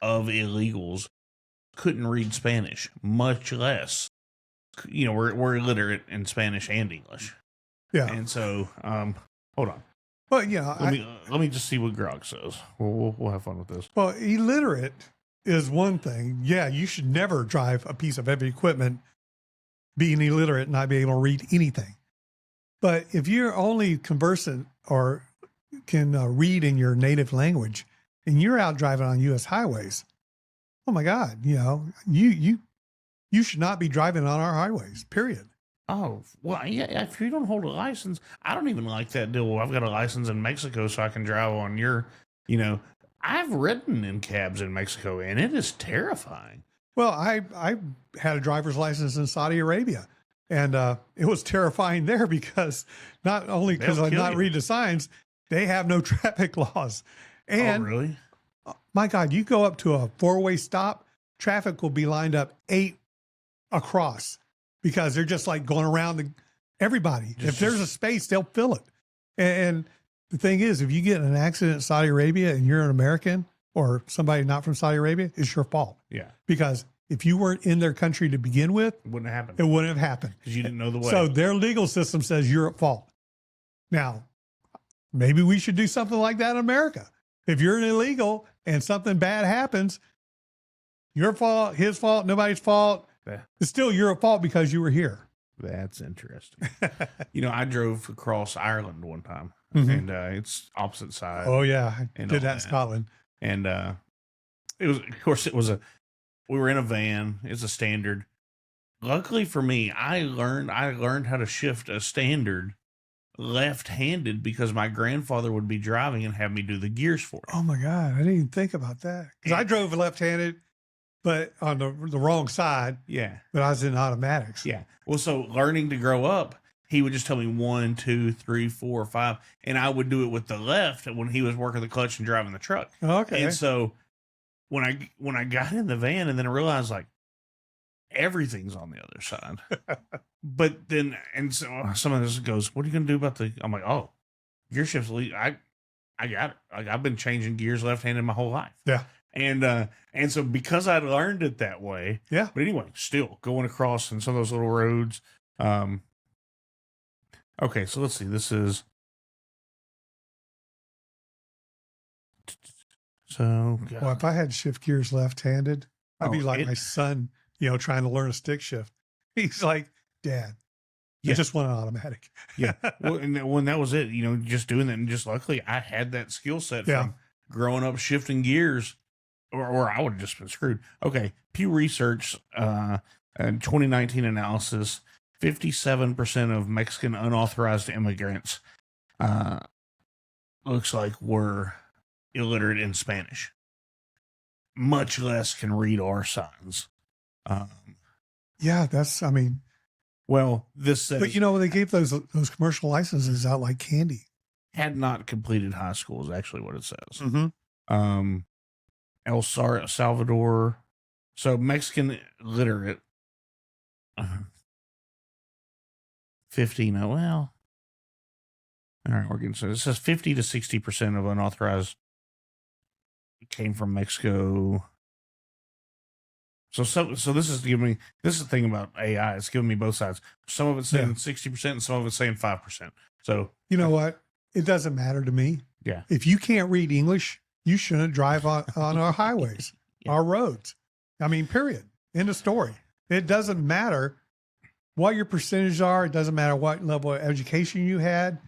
of illegals couldn't read Spanish, much less, we're illiterate in Spanish and English. Yeah. And so, hold on. Well, let me just see what Grog says. We'll have fun with this. Well, illiterate is one thing. Yeah, you should never drive a piece of heavy equipment being illiterate and not be able to read anything. But if you're only conversant or can read in your native language and you're out driving on U.S. highways, oh my God, you should not be driving on our highways, period. Oh, well, yeah, if you don't hold a license, I don't even like that deal. Well, I've got a license in Mexico so I can drive on your, I've ridden in cabs in Mexico and it is terrifying. Well, I had a driver's license in Saudi Arabia. And it was terrifying there because not only because I not read the signs, they have no traffic laws. And really? My God, you go up to a 4-way stop, traffic will be lined up 8 across because they're just like going around everybody. If there's a space, they'll fill it. And the thing is, if you get in an accident in Saudi Arabia and you're an American or somebody not from Saudi Arabia, it's your fault. Yeah. Because if you weren't in their country to begin with, It wouldn't happen it wouldn't have happened. because you didn't know the way. So their legal system says you're at fault. Now, maybe we should do something like that in America. If you're an illegal and something bad happens, your fault, his fault, nobody's fault. Yeah. It's still your fault because you were here. That's interesting. I drove across Ireland one time, Mhm. and it's opposite side. Oh yeah, I And did all that in that. Scotland. And we were in a van. It's a standard. Luckily for me, I learned how to shift a standard left-handed because my grandfather would be driving and have me do the gears for him. Oh my God, I didn't even think about that because I drove left-handed, but on the wrong side. Yeah. But I was in automatics. Yeah. Well, so learning to grow up, he would just tell me 1, 2, 3, 4, 5, and I would do it with the left when he was working the clutch and driving the truck. Okay. And so when I got in the van and then I realized like everything's on the other side, but then, and so someone else goes, what are you going to do about I'm like, oh, gear shifts. I got it. Like I've been changing gears left-handed my whole life. Yeah. And so because I learned it that way. Yeah. But anyway, still going across in some of those little roads. Okay. So let's see. This is, so, Well, if I had shift gears left-handed, I'd be Oh, like it- my son, trying to learn a stick shift. He's like, Dad, I Yeah. just want an automatic. yeah. Well, and when that was it, just doing that. And just luckily I had that skill set Yeah. from growing up shifting gears or I would have just been screwed. Okay. Pew Research, 2019 analysis, 57% of Mexican unauthorized immigrants, looks like were illiterate in Spanish. Much less can read our signs. Yeah, Well, this says but they gave those commercial licenses out like candy. had not completed high school is actually what it says. Mm-hmm. El Salvador, so Mexican literate, 15. Oh, well, all right, we're getting, so it says 50 to 60% of unauthorized came from Mexico. So this is giving me, this is the thing about AI. It's giving me both sides. Some of it's saying 60% and some of it's saying 5%. So You know what? It doesn't matter to me. yeah, If you can't read English, you shouldn't drive on our highways, Yeah. our roads. Period. End of story. It doesn't matter what your percentages are. It doesn't matter what level of education you had.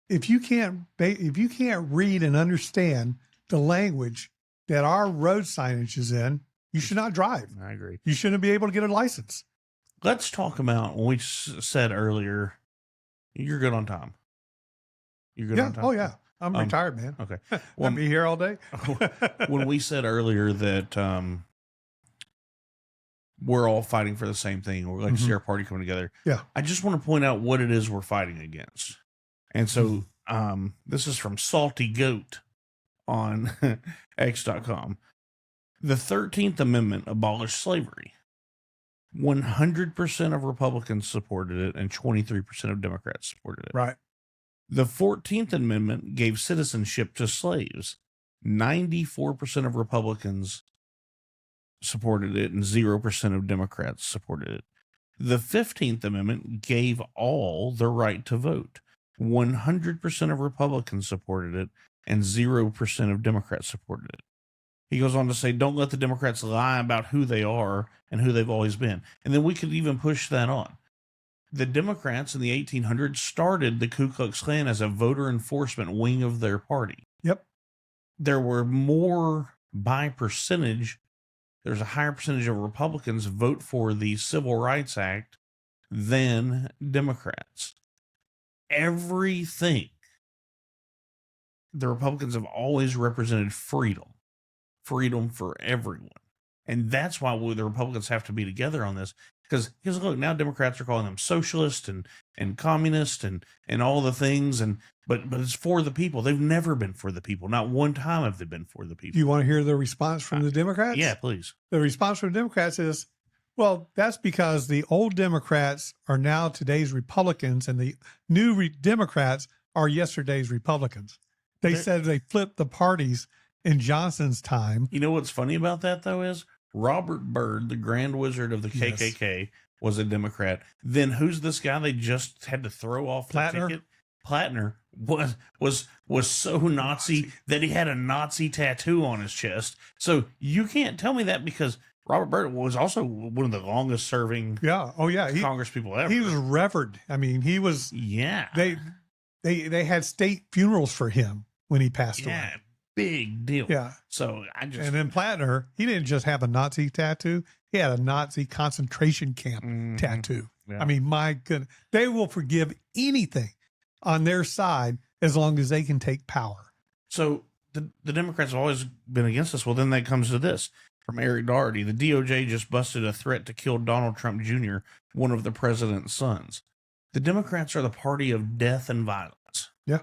If you can't read and understand the language that our road signage is in, you should not drive. I agree. You shouldn't be able to get a license. Let's talk about what we said earlier. You're good on time. You're good Yeah. on time. Oh yeah. I'm retired, man. Okay. I'll be here all day. When we said earlier that we're all fighting for the same thing, we're like to see our party coming together. Yeah. I just want to point out what it is we're fighting against. And so Mm-hmm. this is from Salty Goat on X.com. The 13th Amendment abolished slavery. 100% of Republicans supported it and 23% of Democrats supported it. Right. The 14th Amendment gave citizenship to slaves. 94% of Republicans supported it and 0% of Democrats supported it. The 15th Amendment gave all the right to vote. 100% of Republicans supported it and 0% of Democrats supported it. He goes on to say, don't let the Democrats lie about who they are and who they've always been. And then we could even push that on. The Democrats in the 1800s started the Ku Klux Klan as a voter enforcement wing of their party. Yep. There were more by percentage. There's a higher percentage of Republicans vote for the Civil Rights Act than Democrats. Everything. The Republicans have always represented freedom for everyone. And that's why the Republicans have to be together on this. Because look, now Democrats are calling them socialist and communist and all the things. But it's for the people. They've never been for the people. Not one time have they been for the people. Do you want to hear the response from the Democrats? Yeah, please. The response from the Democrats is, well, that's because the old Democrats are now today's Republicans and the new Democrats are yesterday's Republicans. They said they flipped the parties in Johnson's time. You know what's funny about that, though, is Robert Byrd, the Grand Wizard of the Yes. KKK, was a Democrat. Then who's this guy they just had to throw off the Plattner? ticket? Plattner was so Nazi that he had a Nazi tattoo on his chest. So you can't tell me that, because Robert Byrd was also one of the longest serving Yeah. Oh yeah. Congress people ever. He was revered. I mean, he was. Yeah. They had state funerals for him when he passed away. Big deal. Yeah. So I just And then Plattner, he didn't just have a Nazi tattoo; he had a Nazi concentration camp tattoo. Yeah. I mean, my goodness, they will forgive anything on their side as long as they can take power. So the Democrats have always been against us. Well, then that comes to this from Eric Doherty. The DOJ just busted a threat to kill Donald Trump Jr., one of the president's sons. The Democrats are the party of death and violence. Yeah.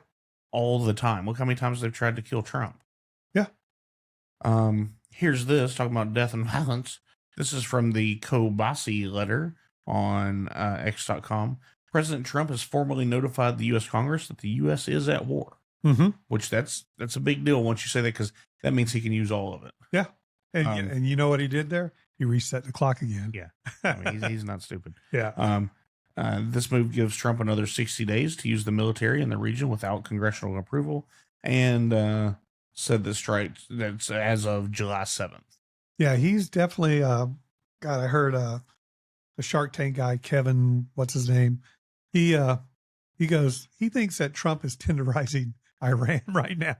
All the time. Look how many times they've tried to kill Trump. Yeah. Here's this, talking about death and violence. This is from the Kobasi letter on X.com. President Trump has formally notified the U.S. Congress that the U.S. is at war, which that's a big deal once you say that, because that means he can use all of it. Yeah. And you know what he did there? He reset the clock again. Yeah. I mean, he's not stupid. Yeah. This move gives Trump another 60 days to use the military in the region without congressional approval, and said that's as of July 7th. Yeah, he's definitely God, I heard the Shark Tank guy, Kevin, what's his name? He goes, he thinks that Trump is tenderizing Iran right now,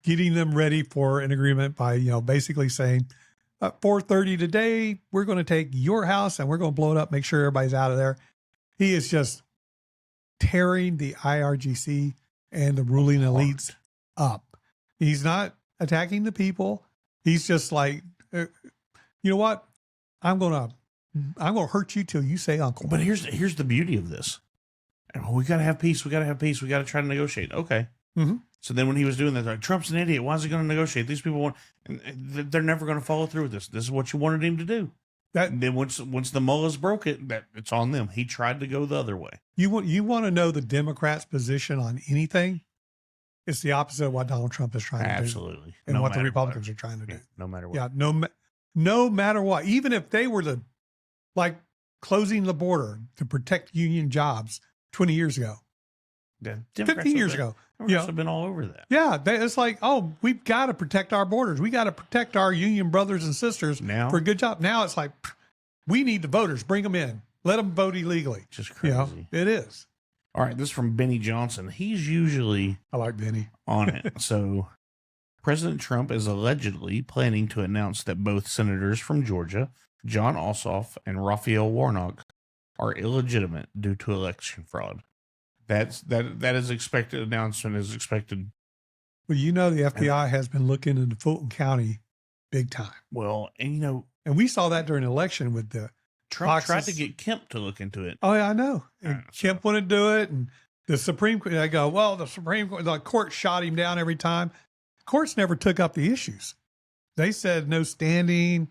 getting them ready for an agreement by, basically saying, 4:30 today, we're going to take your house and we're going to blow it up, make sure everybody's out of there. He is just tearing the IRGC and the ruling elites up. He's not attacking the people. He's just like, you know what? I'm going to hurt you till you say uncle. But here's the beauty of this. We got to have peace. We got to have peace. We got to try to negotiate. Okay. Mm-hmm. So then when he was doing that, like, Trump's an idiot. Why is he going to negotiate? These people want, they're never going to follow through with this. This is what you wanted him to do. And then once the mullahs broke it, it's on them. He tried to go the other way. You want to know the Democrats' position on anything? It's the opposite of what Donald Trump is trying to do. Absolutely. And what the Republicans are trying to do. No matter what. Yeah, no matter what. Even if they were closing the border to protect union jobs 20 years ago. Yeah, 15 years ago. Democrats have been all over that. Yeah, it's like, oh, we've got to protect our borders. We got to protect our union brothers and sisters for a good job. Now it's like, we need the voters. Bring them in. Let them vote illegally. Just crazy. It is. All right, this is from Benny Johnson. He's usually I like Benny on it. So President Trump is allegedly planning to announce that both senators from Georgia, John Ossoff and Raphael Warnock, are illegitimate due to election fraud. That is expected. Announcement is expected. Well, the FBI has been looking into Fulton County big time. Well, and we saw that during the election with the Trump tried to get Kemp to look into it. Oh yeah, I know. And Kemp wouldn't do it, and the Supreme Court. I go, well, the court shot him down every time. Courts never took up the issues. They said no standing,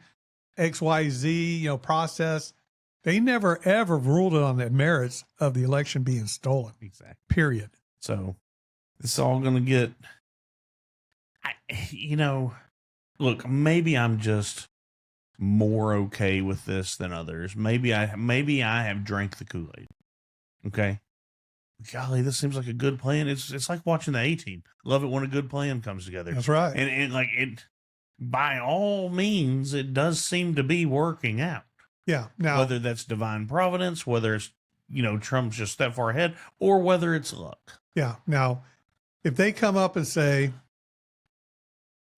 XYZ, process. They never, ever ruled it on the merits of the election being stolen. Exactly. Period. So it's all going to get, look, maybe I'm just more okay with this than others. Maybe I have drank the Kool-Aid. Okay. Golly, this seems like a good plan. It's like watching the A-Team. Love it when a good plan comes together. That's right. And by all means, it does seem to be working out. Yeah. Now, whether that's divine providence, whether it's, Trump's just that far ahead, or whether it's luck. Yeah. Now, if they come up and say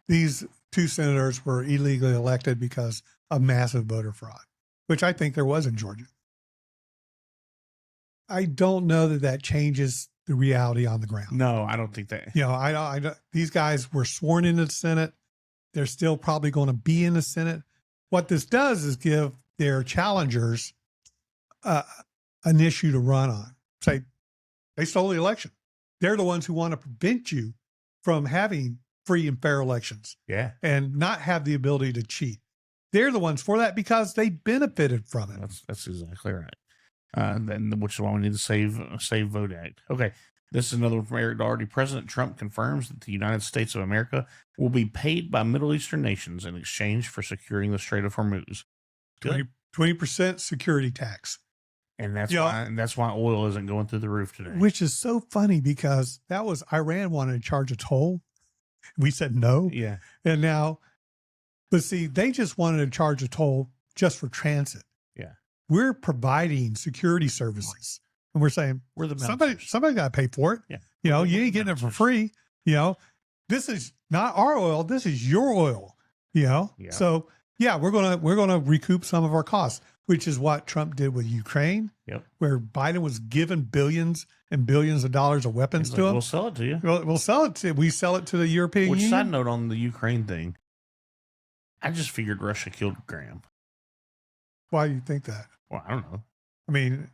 these two senators were illegally elected because of massive voter fraud, which I think there was in Georgia, I don't know that changes the reality on the ground. No, I don't think that. I don't. These guys were sworn into the Senate. They're still probably going to be in the Senate. What this does is give their challengers an issue to run on. Say, they stole the election. They're the ones who want to prevent you from having free and fair elections. Yeah. And not have the ability to cheat. They're the ones for that because they benefited from it. That's exactly right. Then, which is why we need the Save Vote Act. Okay. This is another one from Eric Doherty. President Trump confirms that the United States of America will be paid by Middle Eastern nations in exchange for securing the Strait of Hormuz. 20% security tax. And that's why oil isn't going through the roof today. Which is so funny because that was Iran wanted to charge a toll. We said no. Yeah. And now, but see, they just wanted to charge a toll just for transit. Yeah. We're providing security services. And we're saying We're the somebody got to pay for it. Yeah. You ain't getting it for free. This is not our oil. This is your oil. Yeah. So yeah, we're gonna recoup some of our costs, which is what Trump did with Ukraine. Yep. Where Biden was giving billions and billions of dollars of weapons to him. We'll sell it to you. We'll sell it to. We sell it to the European Union. Side note on the Ukraine thing, I just figured Russia killed Graham. Why do you think that? Well, I don't know. I mean,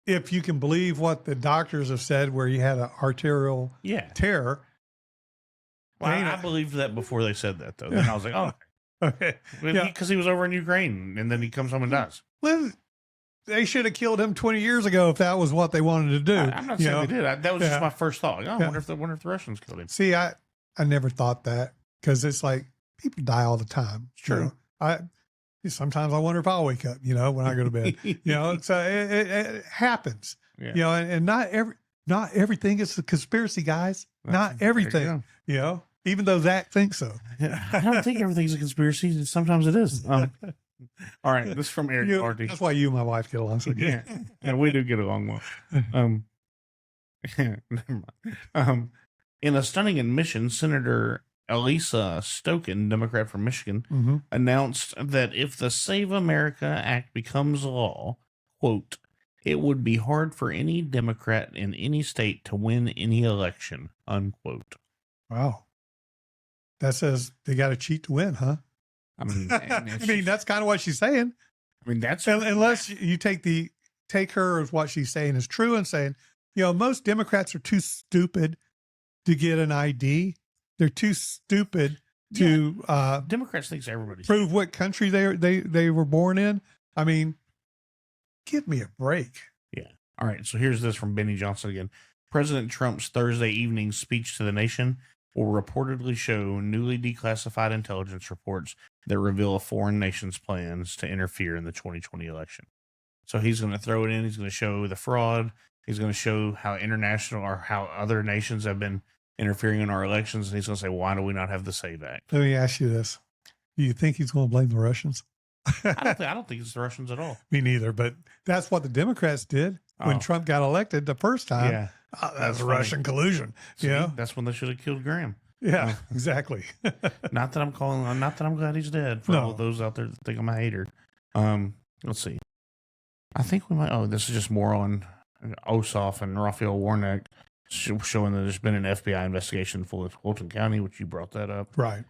if you can believe what the doctors have said, where he had an arterial tear. Well, I believed that before they said that, though. Then I was like, oh, okay, because he was over in Ukraine, and then he comes home and dies. Well, they should have killed him 20 years ago if that was what they wanted to do. I'm not saying they did. That was just my first thought. Like, I wonder if the Russians killed him. See, I never thought that, because it's like people die all the time. It's true. Sometimes I wonder if I'll wake up, when I go to bed. So it happens. Yeah. And not everything is a conspiracy, guys. Not everything. Even though Zach thinks so. I don't think everything's a conspiracy. Sometimes it is. All right, this is from Eric Doherty. That's why you and my wife get along so good. Yeah, and we do get along well. Never mind. In a stunning admission, Senator Elisa Stoken, Democrat from Michigan, announced that if the Save America Act becomes law, quote, it would be hard for any Democrat in any state to win any election, unquote. Wow. That says they got to cheat to win, huh? I mean, that's kind of what she's saying. I mean, that's unless you take her as what she's saying is true and saying, most Democrats are too stupid to get an ID. They're too stupid to Democrats thinks everybody's prove what country they were born in. I mean, give me a break. Yeah. All right. So here's this from Benny Johnson again. President Trump's Thursday evening speech to the nation will reportedly show newly declassified intelligence reports that reveal a foreign nation's plans to interfere in the 2020 election. So he's going to throw it in. He's going to show the fraud. He's going to show how international or how other nations have been interfering in our elections. And he's going to say, why do we not have the SAVE Act? Let me ask you this. Do you think he's going to blame the Russians? I don't think it's the Russians at all. Me neither. But that's what the Democrats did when Trump got elected the first time. Yeah. That's Russian collusion. That's when they should have killed Graham. Yeah, exactly. Not that I'm glad he's dead for all those out there that think I'm a hater. Let's see. I think we might, this is just more on Ossoff and Raphael Warnock showing that there's been an FBI investigation in Fulton County, which you brought that up. Right.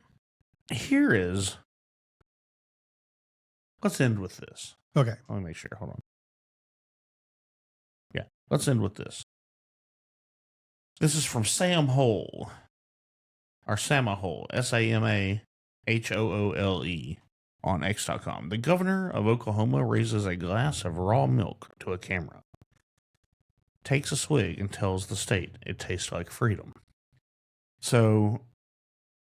Let's end with this. Okay. Let me make sure. Hold on. Yeah. Let's end with this. This is from Sam Hole. Or Samahole. SAMAHOOLE on X.com. The governor of Oklahoma raises a glass of raw milk to a camera, takes a swig, and tells the state it tastes like freedom. So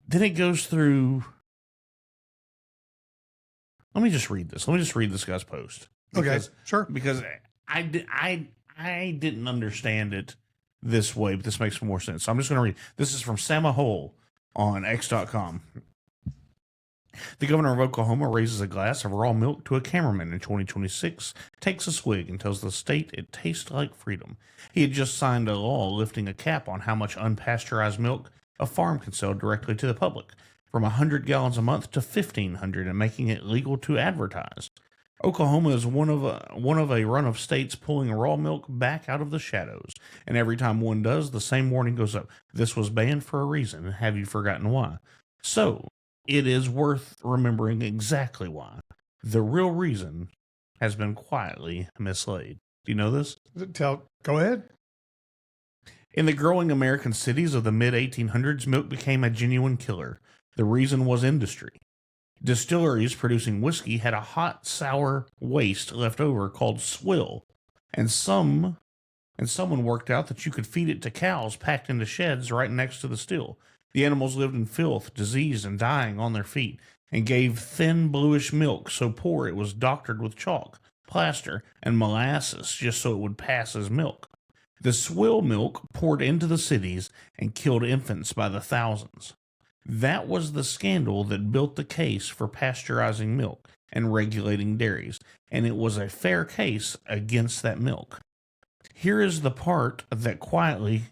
then it goes through. Let me just read this. Let me just read this guy's post. Okay, sure. Because I didn't understand it this way, but this makes more sense. So I'm just going to read. This is from Samahole on X.com. The governor of Oklahoma raises a glass of raw milk to a cameraman in 2026, takes a swig, and tells the state it tastes like freedom. He had just signed a law lifting a cap on how much unpasteurized milk a farm can sell directly to the public, from 100 gallons a month to 1,500, and making it legal to advertise. Oklahoma is one of a run of states pulling raw milk back out of the shadows, and every time one does, the same warning goes up. This was banned for a reason. Have you forgotten why? So, it is worth remembering exactly why. The real reason has been quietly mislaid. Do you know this? Go ahead. In the growing American cities of the mid-1800s, milk became a genuine killer. The reason was industry. Distilleries producing whiskey had a hot, sour waste left over called swill, and some and someone worked out that you could feed it to cows packed into sheds right next to the still. The animals lived in filth, diseased, and dying on their feet, and gave thin bluish milk so poor it was doctored with chalk, plaster, and molasses just so it would pass as milk. The swill milk poured into the cities and killed infants by the thousands. That was the scandal that built the case for pasteurizing milk and regulating dairies, and it was a fair case against that milk. Here is the part that quietly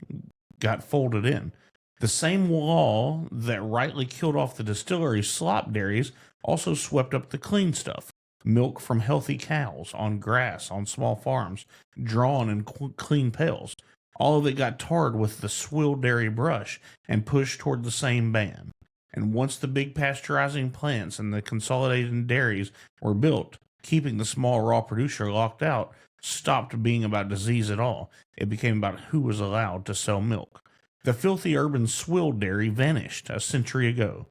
got folded in. The same law that rightly killed off the distillery slop dairies also swept up the clean stuff. Milk from healthy cows on grass on small farms, drawn in clean pails. All of it got tarred with the swill dairy brush and pushed toward the same ban. And once the big pasteurizing plants and the consolidated dairies were built, keeping the small raw producer locked out stopped being about disease at all. It became about who was allowed to sell milk. The filthy urban swill dairy vanished a century ago.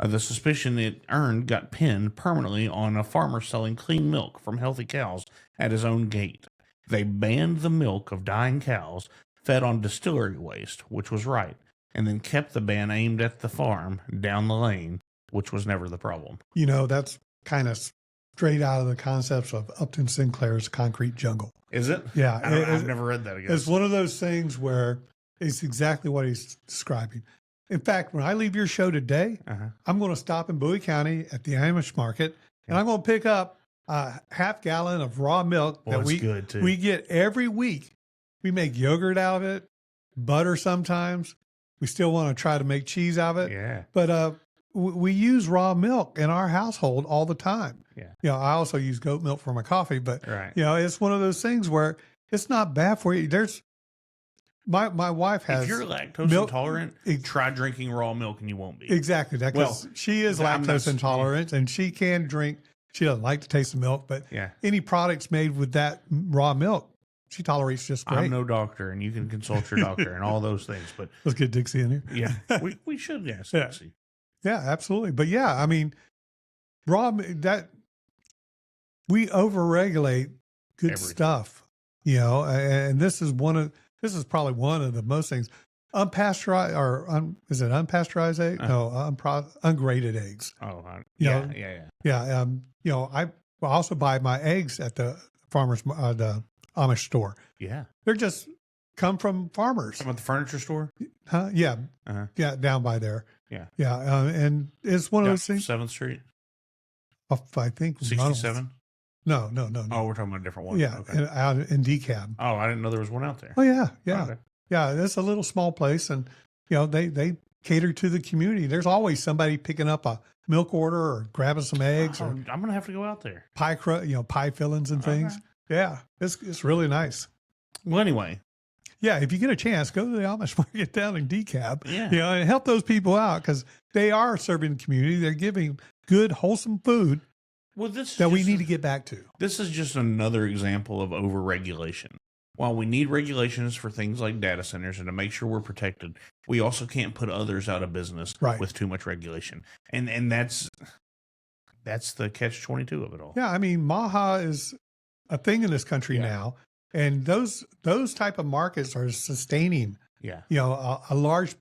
The suspicion it earned got pinned permanently on a farmer selling clean milk from healthy cows at his own gate. They banned the milk of dying cows fed on distillery waste, which was right, and then kept the ban aimed at the farm down the lane, which was never the problem. You know, that's kind of straight out of the concepts of Upton Sinclair's Concrete Jungle. Is it? Yeah. I've never read that again. It's one of those things where it's exactly what he's describing. In fact, when I leave your show today, I'm going to stop in Bowie County at the Amish market, and I'm going to pick up a half gallon of raw milk that we get every week. We make yogurt out of it, butter sometimes. We still want to try to make cheese out of it. Yeah. But we use raw milk in our household all the time. Yeah. You know, I also use goat milk for my coffee, but you know, it's one of those things where it's not bad for you. There's my wife has. If you're lactose intolerant, try drinking raw milk and you won't be. Exactly. Because she is lactose intolerant and she can drink. She doesn't like the taste of milk, but any products made with that raw milk, she tolerates just great. I'm no doctor, and you can consult your doctor and all those things. But let's get Dixie in here. Yeah, we should ask Dixie. Yeah, absolutely. But yeah, I mean, that we overregulate good stuff, you know, and this is probably one of the most things. Unpasteurized or is it unpasteurized egg? No, ungraded eggs. Oh, yeah. You know, I also buy my eggs at the the Amish store. Yeah, they're just come from farmers. Talking about the furniture store? Huh? Yeah, yeah, down by there. Yeah, and it's one of those things. 7th Street. I think 67. No. Oh, we're talking about a different one. Yeah, okay. out in DeKalb. Oh, I didn't know there was one out there. Oh yeah. Okay. Yeah. It's a little small place, and you know they cater to the community. There's always somebody picking up a milk order or grabbing some eggs. Or I'm gonna have to go out there. Pie fillings and things. Yeah, it's really nice. Well, anyway. Yeah, if you get a chance, go to the Amish market down in DeKalb. Yeah. You know, and help those people out because they are serving the community. They're giving good, wholesome food we need to get back to. This is just another example of overregulation. While we need regulations for things like data centers and to make sure we're protected, we also can't put others out of business with too much regulation. And that's the catch-22 of it all. Yeah, I mean, Maha is a thing in this country now. And those type of markets are sustaining, you know, a large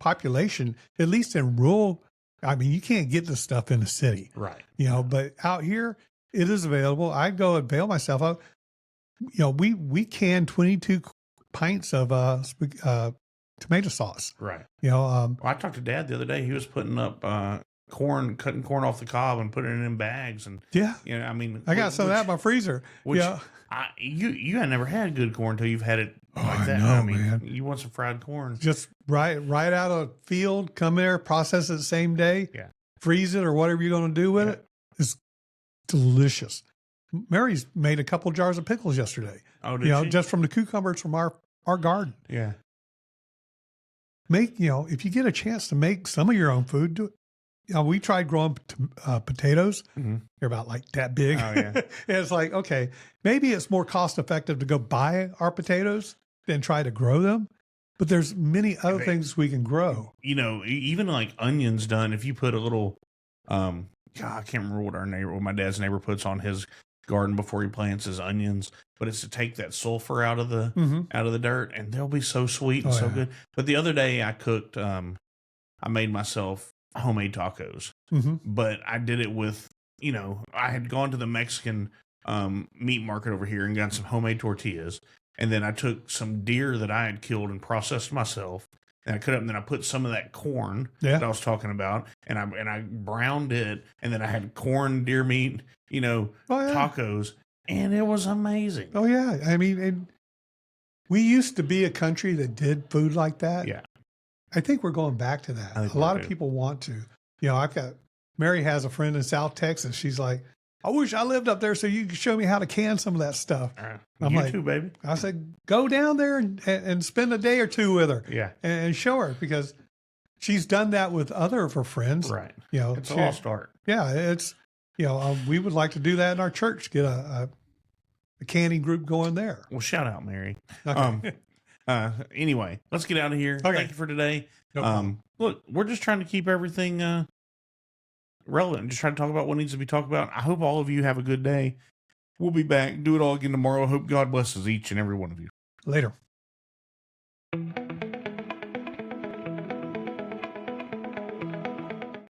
population, at least in rural. I mean, you can't get this stuff in the city, right? You know, but out here it is available. I go and bail myself out. You know, we can 22 pints of tomato sauce, right? You know, I talked to Dad the other day. He was putting up cutting corn off the cob and putting it in bags, and you know, I mean, I got some of that in my freezer. You had never had good corn until you've had it like that. I know, I mean, man. You want some fried corn? Just right out of the field, come there, process it the same day, freeze it or whatever you're going to do with it. It's delicious. Mary's made a couple jars of pickles yesterday. Oh, did she? Just from the cucumbers from our garden. Yeah. If you get a chance to make some of your own food, do it. You know, we tried growing potatoes. Mm-hmm. They're about like that big. Oh, yeah. And it's like, okay, maybe it's more cost effective to go buy our potatoes than try to grow them. But there's many other things we can grow. You know, even like onions done, if you put a little, I can't remember what my dad's neighbor puts on his garden before he plants his onions, but it's to take that sulfur out of the dirt, and they'll be so sweet and so good. But the other day I cooked, I made myself homemade tacos, but I did it with, I had gone to the Mexican meat market over here and got some homemade tortillas, and then I took some deer that I had killed and processed myself, and I cut up, and then I put some of that corn that I was talking about, and I browned it, and then I had corn, deer meat, tacos, and it was amazing. Oh yeah, I mean, we used to be a country that did food like that. Yeah, I think we're going back to that. A lot of people want to. Mary has a friend in South Texas. She's like, I wish I lived up there so you could show me how to can some of that stuff. I'm like, too, baby. I said, go down there and spend a day or two with her. Yeah. And show her, because she's done that with other of her friends. Right. It's a lost art. Yeah. It's, we would like to do that in our church, get a canning group going there. Well, shout out, Mary. Okay. Anyway, let's get out of here. Okay. Thank you for today. No problem. Look, we're just trying to keep everything relevant. Just trying to talk about what needs to be talked about. I hope all of you have a good day. We'll be back. Do it all again tomorrow. I hope God blesses each and every one of you. Later.